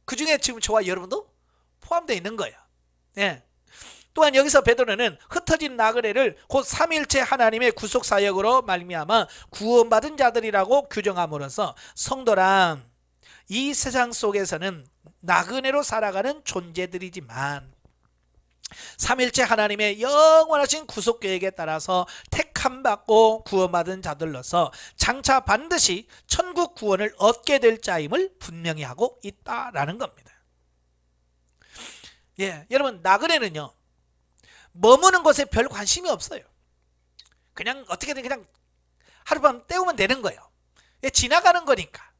그 중에 지금 저와 여러분도 포함되어 있는 거예요. 예. 또한 여기서 베드로는 흩어진 나그네를 곧 삼위일체 하나님의 구속사역으로 말미암아 구원받은 자들이라고 규정함으로써 성도란 이 세상 속에서는 나그네로 살아가는 존재들이지만 삼위일체 하나님의 영원하신 구속계획에 따라서 택함받고 구원받은 자들로서 장차 반드시 천국 구원을 얻게 될 자임을 분명히 하고 있다라는 겁니다. 예, 여러분, 나그네는요 머무는 것에 별 관심이 없어요. 그냥 어떻게든 그냥 하룻밤 때우면 되는 거예요. 예, 지나가는 거니까.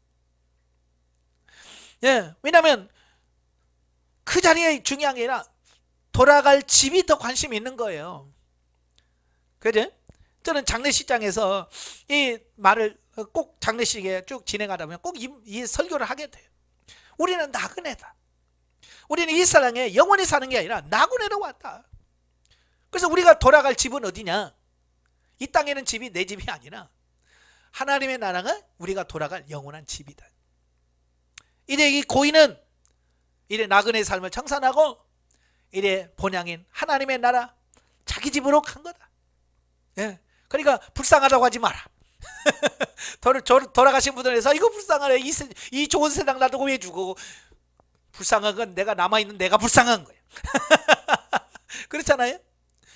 예, 왜냐하면 그 자리에 중요한 게 아니라 돌아갈 집이 더 관심이 있는 거예요. 그죠? 저는 장례식장에서 이 말을 꼭 장례식에 쭉 진행하다 보면 꼭 이 설교를 하게 돼요. 우리는 나그네다. 우리는 이 세상에 영원히 사는 게 아니라 나그네로 왔다. 그래서 우리가 돌아갈 집은 어디냐? 이 땅에는 집이 내 집이 아니라 하나님의 나라가 우리가 돌아갈 영원한 집이다. 이제 이 고인은 이래 나그네의 삶을 청산하고 이래 본향인 하나님의 나라 자기 집으로 간 거다. 예. 그러니까 불쌍하다고 하지 마라. 돌아가신 분들에서 이거 불쌍하네. 이 좋은 세상 놔두고 왜 죽어? 불쌍한 건 내가 남아있는 내가 불쌍한 거예요. 그렇잖아요.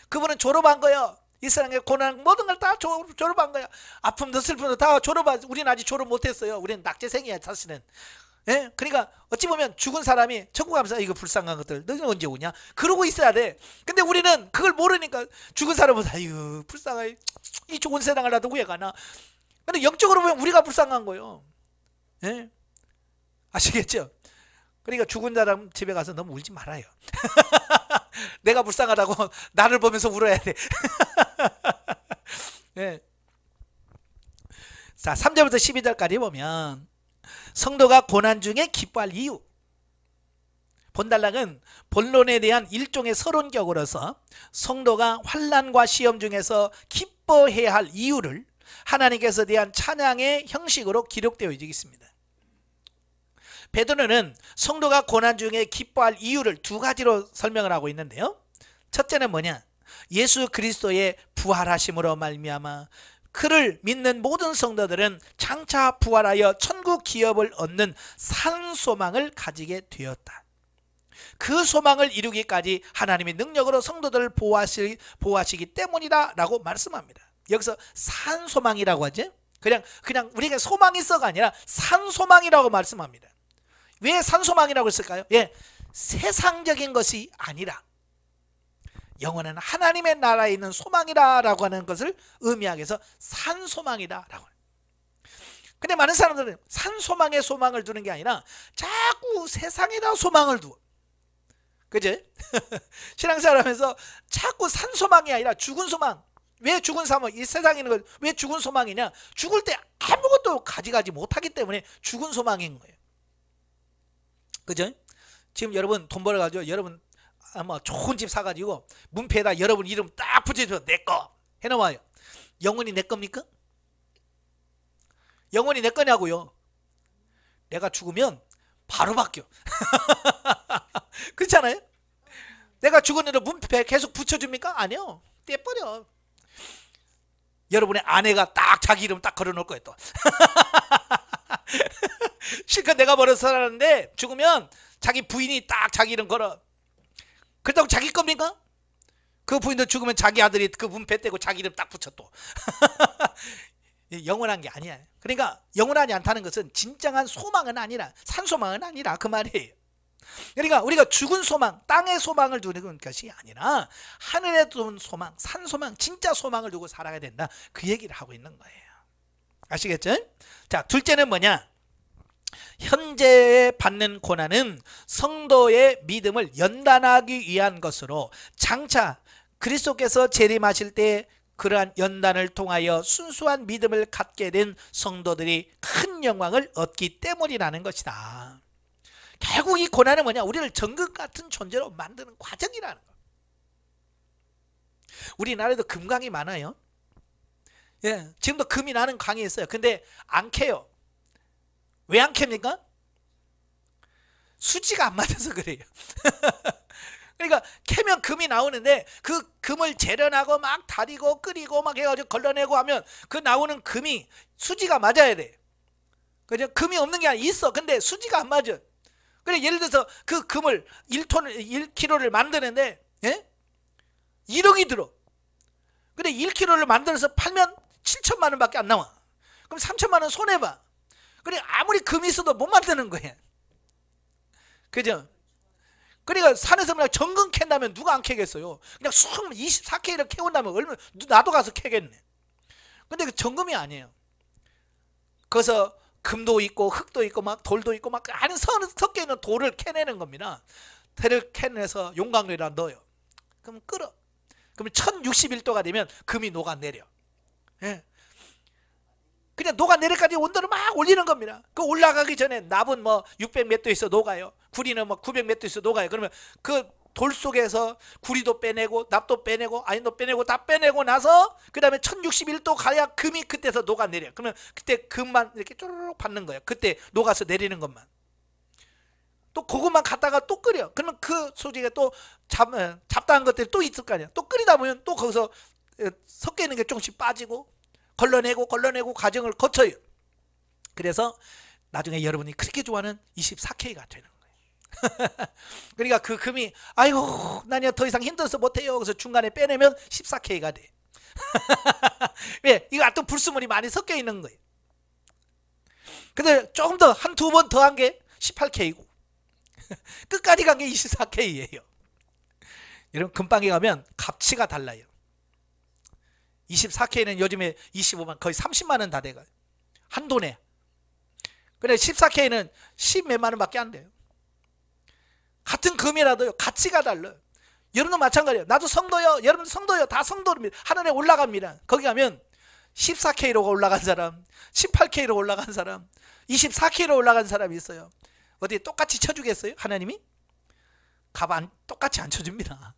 그분은 졸업한 거예요. 이 세상의 고난 모든 걸 다 졸업한 거야. 아픔도 슬픔도 다 졸업한. 우리는 아직 졸업 못했어요. 우리는 낙제생이야 사실은. 예? 그러니까 어찌 보면 죽은 사람이 천국 가면서 이거 불쌍한 것들 너는 언제 오냐? 그러고 있어야 돼. 근데 우리는 그걸 모르니까 죽은 사람은 아유 불쌍해. 이 좋은 세상을 놔두고 왜 가나? 근데 영적으로 보면 우리가 불쌍한 거예요. 예? 아시겠죠? 그러니까 죽은 사람 집에 가서 너무 울지 말아요. 내가 불쌍하다고 나를 보면서 울어야 돼. 네. 자, 3절부터 12절까지 보면 성도가 고난 중에 기뻐할 이유. 본달락은 본론에 대한 일종의 서론격으로서 성도가 환난과 시험 중에서 기뻐해야 할 이유를 하나님께서 대한 찬양의 형식으로 기록되어 있습니다. 베드로는 성도가 고난 중에 기뻐할 이유를 두 가지로 설명을 하고 있는데요. 첫째는 뭐냐? 예수 그리스도의 부활하심으로 말미암아 그를 믿는 모든 성도들은 장차 부활하여 천국 기업을 얻는 산 소망을 가지게 되었다. 그 소망을 이루기까지 하나님의 능력으로 성도들을 보호하시기 때문이다 라고 말씀합니다. 여기서 산 소망이라고 하죠. 그냥 우리가 소망이 있어가 아니라 산 소망이라고 말씀합니다. 왜 산소망이라고 했을까요? 예, 세상적인 것이 아니라 영원한 하나님의 나라에 있는 소망이라고 하는 것을 의미하기 위해서 산소망이다라고. 근데 많은 사람들은 산소망에 소망을 두는 게 아니라 자꾸 세상에다 소망을 두어. 그죠? 신앙생활하면서 자꾸 산소망이 아니라 죽은 소망. 왜 죽은 소망? 이 세상에 있는 것 왜 죽은 소망이냐? 죽을 때 아무것도 가져가지 못하기 때문에 죽은 소망인 거예요. 그죠? 지금 여러분 돈 벌어가지고 여러분 아마 좋은 집 사가지고 문패에다 여러분 이름 딱 붙여서 내거 해놓아요. 영원히 내 겁니까? 영원히 내 거냐고요. 내가 죽으면 바로 바뀌어. 그렇잖아요? 내가 죽었는데 문패 계속 붙여줍니까? 아니요. 떼버려. 여러분의 아내가 딱 자기 이름 딱 걸어놓을 거예요 또. 실컷 내가 벌어서 살았는데 죽으면 자기 부인이 딱 자기 이름 걸어. 그렇다고 자기 겁니까? 그 부인도 죽으면 자기 아들이 그 문 뱉대고 자기 이름 딱 붙여 또. 영원한 게 아니야. 그러니까 영원하지 않다는 것은 진정한 소망은 아니라, 산소망은 아니라 그 말이에요. 그러니까 우리가 죽은 소망, 땅의 소망을 두는 것이 아니라 하늘에 둔 소망, 산소망, 진짜 소망을 두고 살아야 된다, 그 얘기를 하고 있는 거예요. 아시겠죠? 자, 둘째는 뭐냐? 현재 받는 고난은 성도의 믿음을 연단하기 위한 것으로, 장차 그리스도께서 재림하실 때 그러한 연단을 통하여 순수한 믿음을 갖게 된 성도들이 큰 영광을 얻기 때문이라는 것이다. 결국 이 고난은 뭐냐? 우리를 정금 같은 존재로 만드는 과정이라는 거. 우리나라에도 금강이 많아요. 예, 지금도 금이 나는 강이 있어요. 근데 안 캐요. 왜 안 캡니까? 수지가 안 맞아서 그래요. 그러니까 캐면 금이 나오는데 그 금을 재련하고 막 다리고 끓이고 막 해가지고 걸러내고 하면 그 나오는 금이 수지가 맞아야 돼. 그죠? 금이 없는 게 아니라 있어. 근데 수지가 안 맞아. 그래, 예를 들어서 그 금을 1kg를 만드는데, 예? 1억이 들어. 근데 1kg를 만들어서 팔면 7천만 원밖에 안 나와. 그럼 3천만 원 손해봐. 그래, 아무리 금이 있어도 못 만드는 거야. 그죠? 그러니까 산에서 그냥 정금 캔다면 누가 안 캐겠어요? 그냥 쑥 24K를 캐온다면 얼마나, 나도 가서 캐겠네. 근데 그 정금이 아니에요. 거기서 금도 있고 흙도 있고 막 돌도 있고 막 안에 섞여 있는 돌을 캐내는 겁니다. 대를 캐내서 용광로에다 넣어요. 그럼 끓어. 그러면 1061도가 되면 금이 녹아내려. 예. 그냥 녹아내려까지 온도를 막 올리는 겁니다. 그 올라가기 전에 납은 뭐 600 몇 도에서 녹아요. 구리는 뭐 900 몇 도에서 녹아요. 그러면 그 돌 속에서 구리도 빼내고 납도 빼내고 아인도 빼내고 다 빼내고 나서 그 다음에 1061도 가야 금이 그때서 녹아내려. 그러면 그때 금만 이렇게 쪼르륵 받는 거예요. 그때 녹아서 내리는 것만. 또 그것만 갖다가 또 끓여. 그러면 그 소지가 또 잡다한 것들이 또 있을 거 아니야. 또 끓이다 보면 또 거기서 섞여 있는 게 조금씩 빠지고 걸러내고 과정을 거쳐요. 그래서 나중에 여러분이 그렇게 좋아하는 24K가 되는 거예요. 그러니까 그 금이 아이고 난 더 이상 힘들어서 못해요. 그래서 중간에 빼내면 14K가 돼. 왜? 이거 하여튼 불순물이 많이 섞여 있는 거예요. 근데 조금 더 한 두 번 더 한 게 18K고 끝까지 간 게 24K예요. 여러분 금방에 가면 값치가 달라요. 24K는 요즘에 25만 거의 30만 원 다 돼가요. 한 돈에. 근데 14K는 10 몇만 원밖에 안 돼요. 같은 금이라도요 가치가 달라요. 여러분도 마찬가지예요. 나도 성도요. 여러분도 성도요. 다 성도입니다. 하늘에 올라갑니다. 거기 가면 14K로 올라간 사람, 18K로 올라간 사람, 24K로 올라간 사람이 있어요. 어디 똑같이 쳐주겠어요? 하나님이? 똑같이 안 쳐줍니다.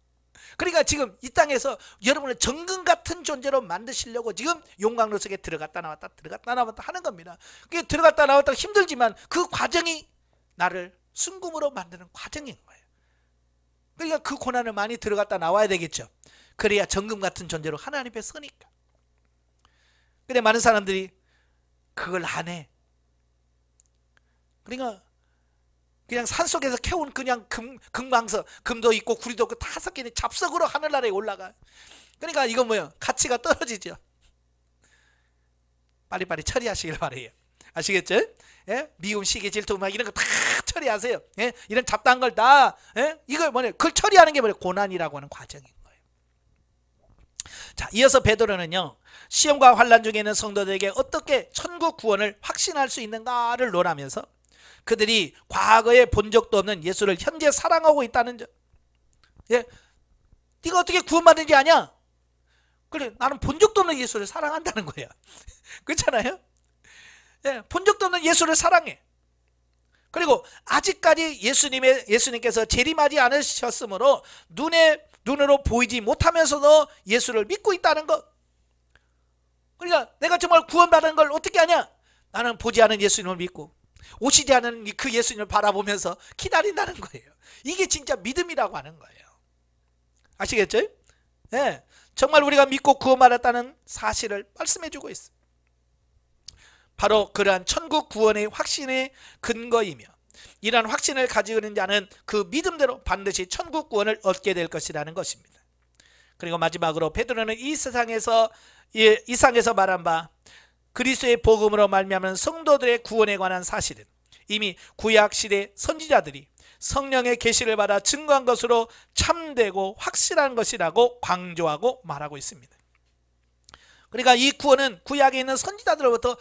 그러니까 지금 이 땅에서 여러분을 정금 같은 존재로 만드시려고 지금 용광로 속에 들어갔다 나왔다 들어갔다 나왔다 하는 겁니다. 그게 들어갔다 나왔다 힘들지만 그 과정이 나를 순금으로 만드는 과정인 거예요. 그러니까 그 고난을 많이 들어갔다 나와야 되겠죠. 그래야 정금 같은 존재로 하나님 앞에 서니까. 근데 많은 사람들이 그걸 안 해. 그러니까 그냥 산속에서 캐온 그냥 금광석, 금도 있고 구리도 있고 다 섞이는 잡석으로 하늘나라에 올라가. 그러니까 이건 뭐예요? 가치가 떨어지죠. 빨리빨리 처리하시길 바래요. 아시겠죠? 예? 미움, 시기, 질투 막 이런 거 다 처리하세요. 예? 이런 잡다한 걸 다, 예? 이걸 뭐냐? 그걸 처리하는 게 뭐냐? 고난이라고 하는 과정인 거예요. 자, 이어서 베드로는요, 시험과 환난 중에 있는 성도들에게 어떻게 천국 구원을 확신할 수 있는가를 논하면서 그들이 과거에 본 적도 없는 예수를 현재 사랑하고 있다는 점. 예? 네가 어떻게 구원받는지 아냐? 그래, 나는 본 적도 없는 예수를 사랑한다는 거야. 그렇잖아요? 예, 본 적도 없는 예수를 사랑해. 그리고 아직까지 예수님께서 재림하지 않으셨으므로 눈으로 보이지 못하면서도 예수를 믿고 있다는 것. 그러니까 내가 정말 구원받은 걸 어떻게 하냐? 나는 보지 않은 예수님을 믿고 오시지 않은 그 예수님을 바라보면서 기다린다는 거예요. 이게 진짜 믿음이라고 하는 거예요. 아시겠죠? 네, 정말 우리가 믿고 구원받았다는 사실을 말씀해주고 있어요. 바로 그러한 천국 구원의 확신의 근거이며 이러한 확신을 가지고 있는 자는 그 믿음대로 반드시 천국 구원을 얻게 될 것이라는 것입니다. 그리고 마지막으로 베드로는 이 세상에서 이상에서 말한 바 그리스도의 복음으로 말미암은 성도들의 구원에 관한 사실은 이미 구약 시대 선지자들이 성령의 계시를 받아 증거한 것으로 참되고 확실한 것이라고 강조하고 말하고 있습니다. 그러니까 이 구원은 구약에 있는 선지자들로부터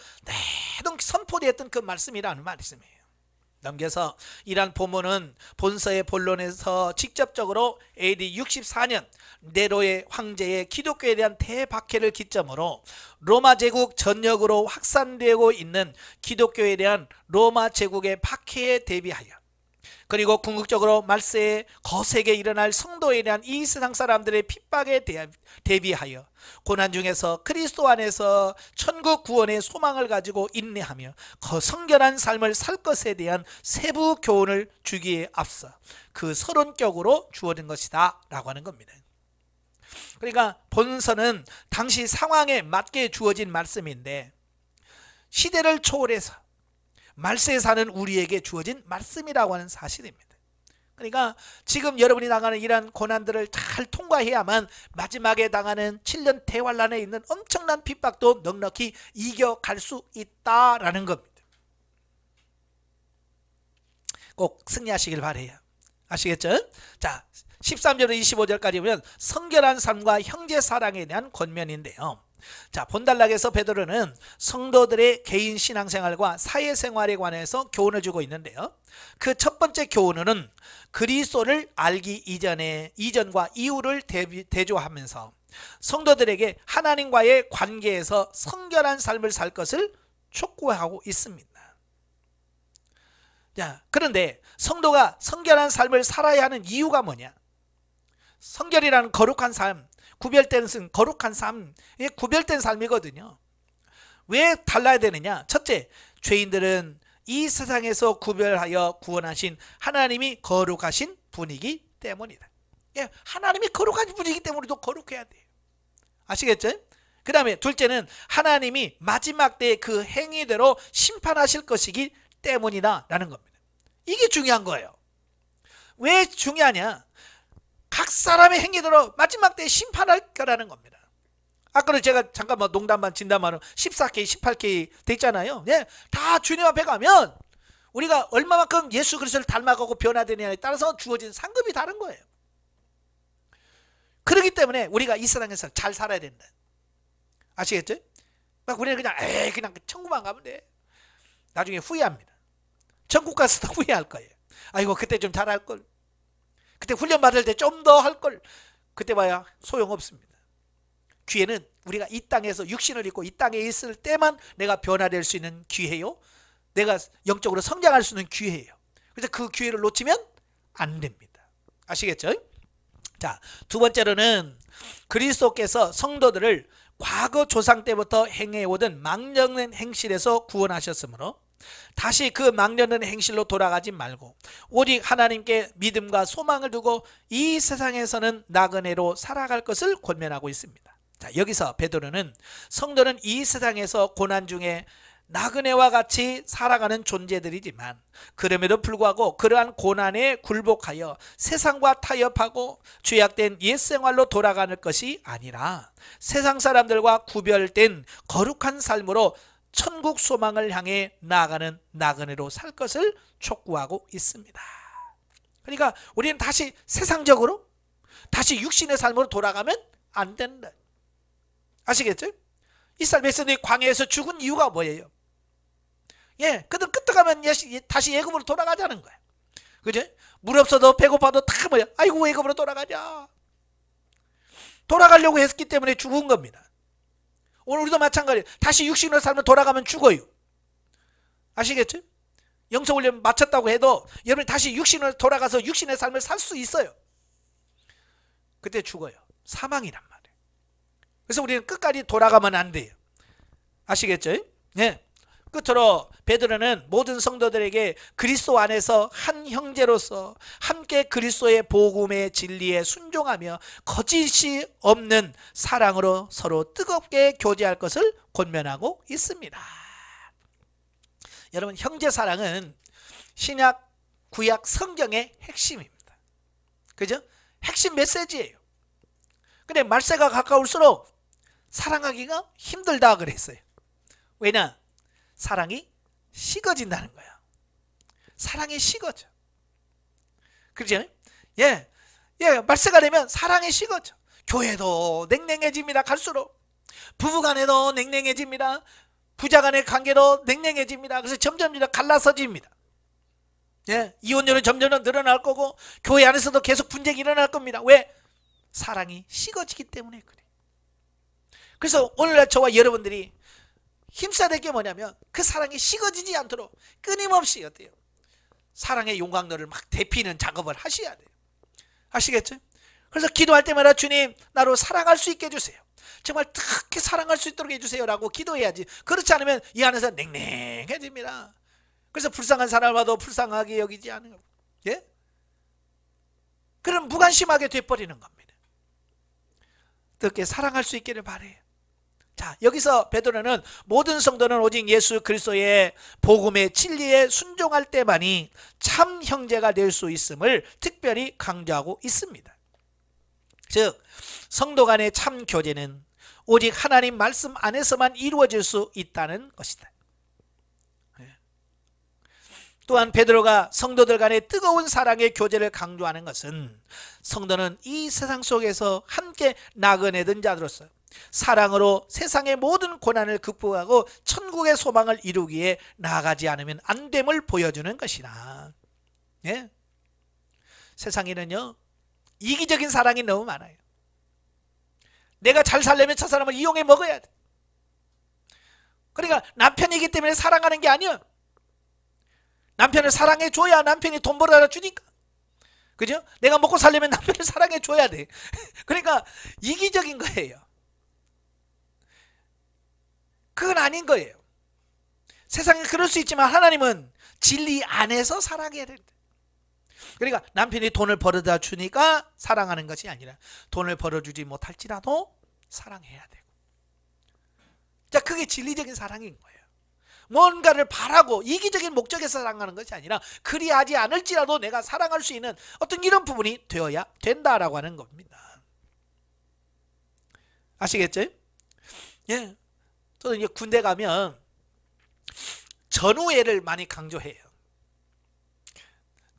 내동 선포되었던 그 말씀이라는 말씀이에요. 넘겨서 이러한 본문은 본서의 본론에서 직접적으로 AD 64년 네로의 황제의 기독교에 대한 대박해를 기점으로 로마 제국 전역으로 확산되고 있는 기독교에 대한 로마 제국의 박해에 대비하여, 그리고 궁극적으로 말세에 거세게 일어날 성도에 대한 이 세상 사람들의 핍박에 대비하여 고난 중에서 그리스도 안에서 천국 구원의 소망을 가지고 인내하며 성결한 삶을 살 것에 대한 세부 교훈을 주기에 앞서 그 서론격으로 주어진 것이다 라고 하는 겁니다. 그러니까 본서는 당시 상황에 맞게 주어진 말씀인데 시대를 초월해서 말세에 사는 우리에게 주어진 말씀이라고 하는 사실입니다. 그러니까 지금 여러분이 당하는 이러한 고난들을 잘 통과해야만 마지막에 당하는 7년 대환란에 있는 엄청난 핍박도 넉넉히 이겨갈 수 있다라는 겁니다. 꼭 승리하시길 바라요. 아시겠죠? 자, 13절부터 25절까지 보면 성결한 삶과 형제 사랑에 대한 권면인데요. 자, 본단락에서 베드로는 성도들의 개인 신앙생활과 사회생활에 관해서 교훈을 주고 있는데요. 그 첫 번째 교훈은 그리스도를 알기 이전과 이후를 대조하면서 성도들에게 하나님과의 관계에서 성결한 삶을 살 것을 촉구하고 있습니다. 자, 그런데 성도가 성결한 삶을 살아야 하는 이유가 뭐냐? 성결이라는 거룩한 삶, 구별된 거룩한 삶, 구별된 삶이거든요. 왜 달라야 되느냐? 첫째, 죄인들은 이 세상에서 구별하여 구원하신 하나님이 거룩하신 분이기 때문이다. 하나님이 거룩한 분이기 때문에 우리도 거룩해야 돼요. 아시겠죠? 그 다음에 둘째는 하나님이 마지막 때 그 행위대로 심판하실 것이기 때문이다 라는 겁니다. 이게 중요한 거예요. 왜 중요하냐? 각 사람의 행위대로 마지막 때 심판할 거라는 겁니다. 아까도 제가 잠깐 농담반 진담반으로 14K, 18K 됐잖아요. 네, 다 주님 앞에 가면 우리가 얼마만큼 예수 그리스도를 닮아가고 변화되느냐에 따라서 주어진 상급이 다른 거예요. 그렇기 때문에 우리가 이 세상에서 잘 살아야 된다. 아시겠죠? 막 우리는 그냥 천국만 가면 돼. 나중에 후회합니다. 천국 가서도 후회할 거예요. 아이고 그때 좀 잘할 걸. 그때 훈련 받을 때 좀 더 할 걸. 그때 봐야 소용없습니다. 기회는 우리가 이 땅에서 육신을 입고 이 땅에 있을 때만 내가 변화될 수 있는 기회요. 내가 영적으로 성장할 수 있는 기회예요. 그래서 그 기회를 놓치면 안 됩니다. 아시겠죠? 자, 두 번째로는 그리스도께서 성도들을 과거 조상 때부터 행해오던 망령된 행실에서 구원하셨으므로 다시 그 망령된 행실로 돌아가지 말고 오직 하나님께 믿음과 소망을 두고 이 세상에서는 나그네로 살아갈 것을 권면하고 있습니다. 자, 여기서 베드로는 성도는 이 세상에서 고난 중에 나그네와 같이 살아가는 존재들이지만 그럼에도 불구하고 그러한 고난에 굴복하여 세상과 타협하고 죄악된 옛생활로 돌아가는 것이 아니라 세상 사람들과 구별된 거룩한 삶으로 천국 소망을 향해 나아가는 나그네로 살 것을 촉구하고 있습니다. 그러니까 우리는 다시 세상적으로 다시 육신의 삶으로 돌아가면 안 된다. 아시겠죠? 이스라엘 백성들이 광야에서 죽은 이유가 뭐예요? 그들 끄떡하면 다시 애굽으로 돌아가자는 거예요. 그죠? 물 없어도 배고파도 다 뭐야? 아이고 애굽으로 돌아가자. 돌아가려고 했기 때문에 죽은 겁니다. 오늘 우리도 마찬가지예요. 다시 육신으로 살면 돌아가면 죽어요. 아시겠죠? 영성훈련 마쳤다고 해도 여러분이 다시 육신으로 돌아가서 육신의 삶을 살 수 있어요. 그때 죽어요. 사망이란 말이에요. 그래서 우리는 끝까지 돌아가면 안 돼요. 아시겠죠? 네. 끝으로 베드로는 모든 성도들에게 그리스도 안에서 한 형제로서 함께 그리스도의 복음의 진리에 순종하며 거짓이 없는 사랑으로 서로 뜨겁게 교제할 것을 권면하고 있습니다. 여러분, 형제 사랑은 신약 구약 성경의 핵심입니다. 그죠? 핵심 메시지예요. 근데 말세가 가까울수록 사랑하기가 힘들다 그랬어요. 왜냐? 사랑이 식어진다는 거야. 사랑이 식어져. 그죠? 예, 말세가 되면 사랑이 식어져. 교회도 냉랭해집니다. 갈수록 부부간에도 냉랭해집니다. 부자간의 관계도 냉랭해집니다. 그래서 점점 갈라서집니다. 예, 이혼율은 점점 늘어날 거고 교회 안에서도 계속 분쟁이 일어날 겁니다. 왜? 사랑이 식어지기 때문에 그래. 그래서 오늘날 저와 여러분들이 힘써야 될 게 뭐냐면 그 사랑이 식어지지 않도록 끊임없이 어때요? 사랑의 용광로를 막 데피는 작업을 하셔야 돼요. 아시겠죠? 그래서 기도할 때마다 주님 나로 사랑할 수 있게 해주세요. 정말 특히 사랑할 수 있도록 해주세요 라고 기도해야지. 그렇지 않으면 이 안에서 냉랭해집니다. 그래서 불쌍한 사람을 봐도 불쌍하게 여기지 않은 거고, 예? 그럼 무관심하게 돼버리는 겁니다. 어떻게 사랑할 수 있기를 바래요. 자, 여기서 베드로는 모든 성도는 오직 예수 그리스도의 복음의 진리에 순종할 때만이 참 형제가 될 수 있음을 특별히 강조하고 있습니다. 즉 성도 간의 참 교제는 오직 하나님 말씀 안에서만 이루어질 수 있다는 것이다. 또한 베드로가 성도들 간의 뜨거운 사랑의 교제를 강조하는 것은 성도는 이 세상 속에서 함께 나그네든 자들로서 사랑으로 세상의 모든 고난을 극복하고 천국의 소망을 이루기에 나아가지 않으면 안 됨을 보여주는 것이다. 예? 세상에는요 이기적인 사랑이 너무 많아요. 내가 잘 살려면 저 사람을 이용해 먹어야 돼. 그러니까 남편이기 때문에 사랑하는 게 아니야. 남편을 사랑해 줘야 남편이 돈 벌어다 주니까. 그죠? 내가 먹고 살려면 남편을 사랑해 줘야 돼. 그러니까 이기적인 거예요. 그건 아닌 거예요. 세상에 그럴 수 있지만 하나님은 진리 안에서 사랑해야 된다. 그러니까 남편이 돈을 벌어다 주니까 사랑하는 것이 아니라 돈을 벌어주지 못할지라도 사랑해야 되고. 자, 그게 진리적인 사랑인 거예요. 뭔가를 바라고 이기적인 목적에서 사랑하는 것이 아니라 그리하지 않을지라도 내가 사랑할 수 있는 어떤 이런 부분이 되어야 된다라고 하는 겁니다. 아시겠죠? 예. 저는 이제 군대 가면 전우애를 많이 강조해요.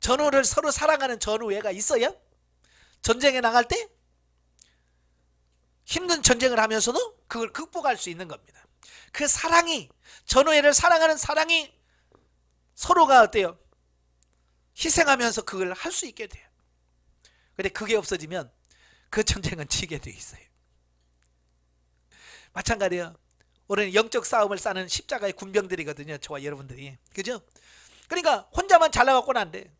전우를 서로 사랑하는 전우애가 있어야 전쟁에 나갈 때 힘든 전쟁을 하면서도 그걸 극복할 수 있는 겁니다. 그 사랑이, 전우애를 사랑하는 사랑이 서로가 어때요? 희생하면서 그걸 할 수 있게 돼요. 근데 그게 없어지면 그 전쟁은 지게 돼 있어요. 마찬가지예요. 우리는 영적 싸움을 싸는 십자가의 군병들이거든요. 저와 여러분들이. 그죠? 그러니까 혼자만 잘 나가고는 안 돼.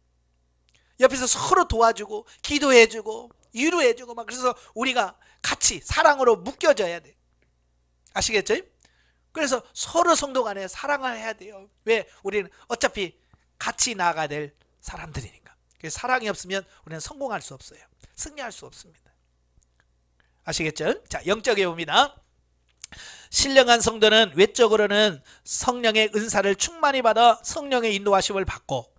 옆에서 서로 도와주고 기도해주고 위로해주고 막 그래서 우리가 같이 사랑으로 묶여져야 돼. 아시겠죠? 그래서 서로 성도 간에 사랑을 해야 돼요. 왜? 우리는 어차피 같이 나아가야 될 사람들이니까. 사랑이 없으면 우리는 성공할 수 없어요. 승리할 수 없습니다. 아시겠죠? 자, 영적에 봅니다. 신령한 성도는 외적으로는 성령의 은사를 충만히 받아 성령의 인도하심을 받고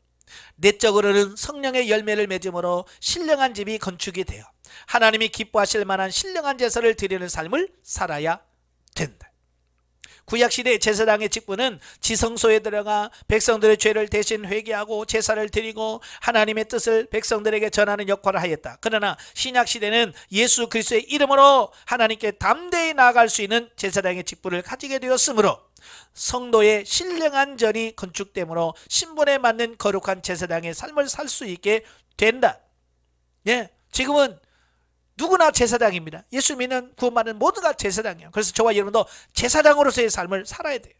내적으로는 성령의 열매를 맺음으로 신령한 집이 건축이 되어 하나님이 기뻐하실 만한 신령한 제사를 드리는 삶을 살아야 된다. 구약시대의 제사장의 직분은 지성소에 들어가 백성들의 죄를 대신 회개하고 제사를 드리고 하나님의 뜻을 백성들에게 전하는 역할을 하였다. 그러나 신약시대는 예수 그리스도의 이름으로 하나님께 담대히 나아갈 수 있는 제사장의 직분을 가지게 되었으므로 성도의 신령한 전이 건축되므로 신분에 맞는 거룩한 제사장의 삶을 살 수 있게 된다. 예, 지금은 누구나 제사장입니다. 예수 믿는 구원받는 모두가 제사장이에요. 그래서 저와 여러분도 제사장으로서의 삶을 살아야 돼요.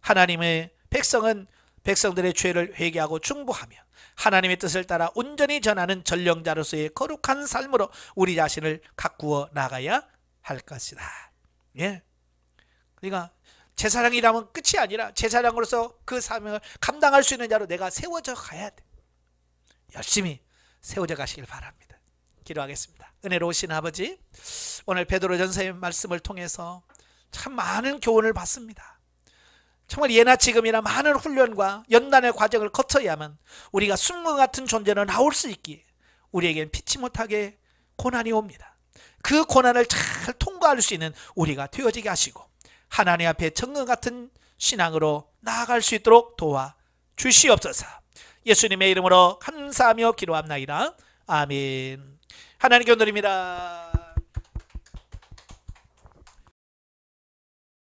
하나님의 백성은 백성들의 죄를 회개하고 중보하며 하나님의 뜻을 따라 온전히 전하는 전령자로서의 거룩한 삶으로 우리 자신을 가꾸어 나가야 할 것이다. 예. 그러니까 제사장이라면 끝이 아니라 제사장으로서 그 사명을 감당할 수 있는 자로 내가 세워져 가야 돼. 열심히 세워져 가시길 바랍니다. 기도하겠습니다. 은혜로우신 아버지, 오늘 베드로전서의 말씀을 통해서 참 많은 교훈을 받습니다. 정말 예나 지금이나 많은 훈련과 연단의 과정을 거쳐야만 우리가 숭문 같은 존재로 나올 수 있기에 우리에겐 피치 못하게 고난이 옵니다. 그 고난을 잘 통과할 수 있는 우리가 되어지게 하시고 하나님 앞에 정금 같은 신앙으로 나아갈 수 있도록 도와 주시옵소서. 예수님의 이름으로 감사하며 기도합나이다. 아멘. 하나님께 드립니다.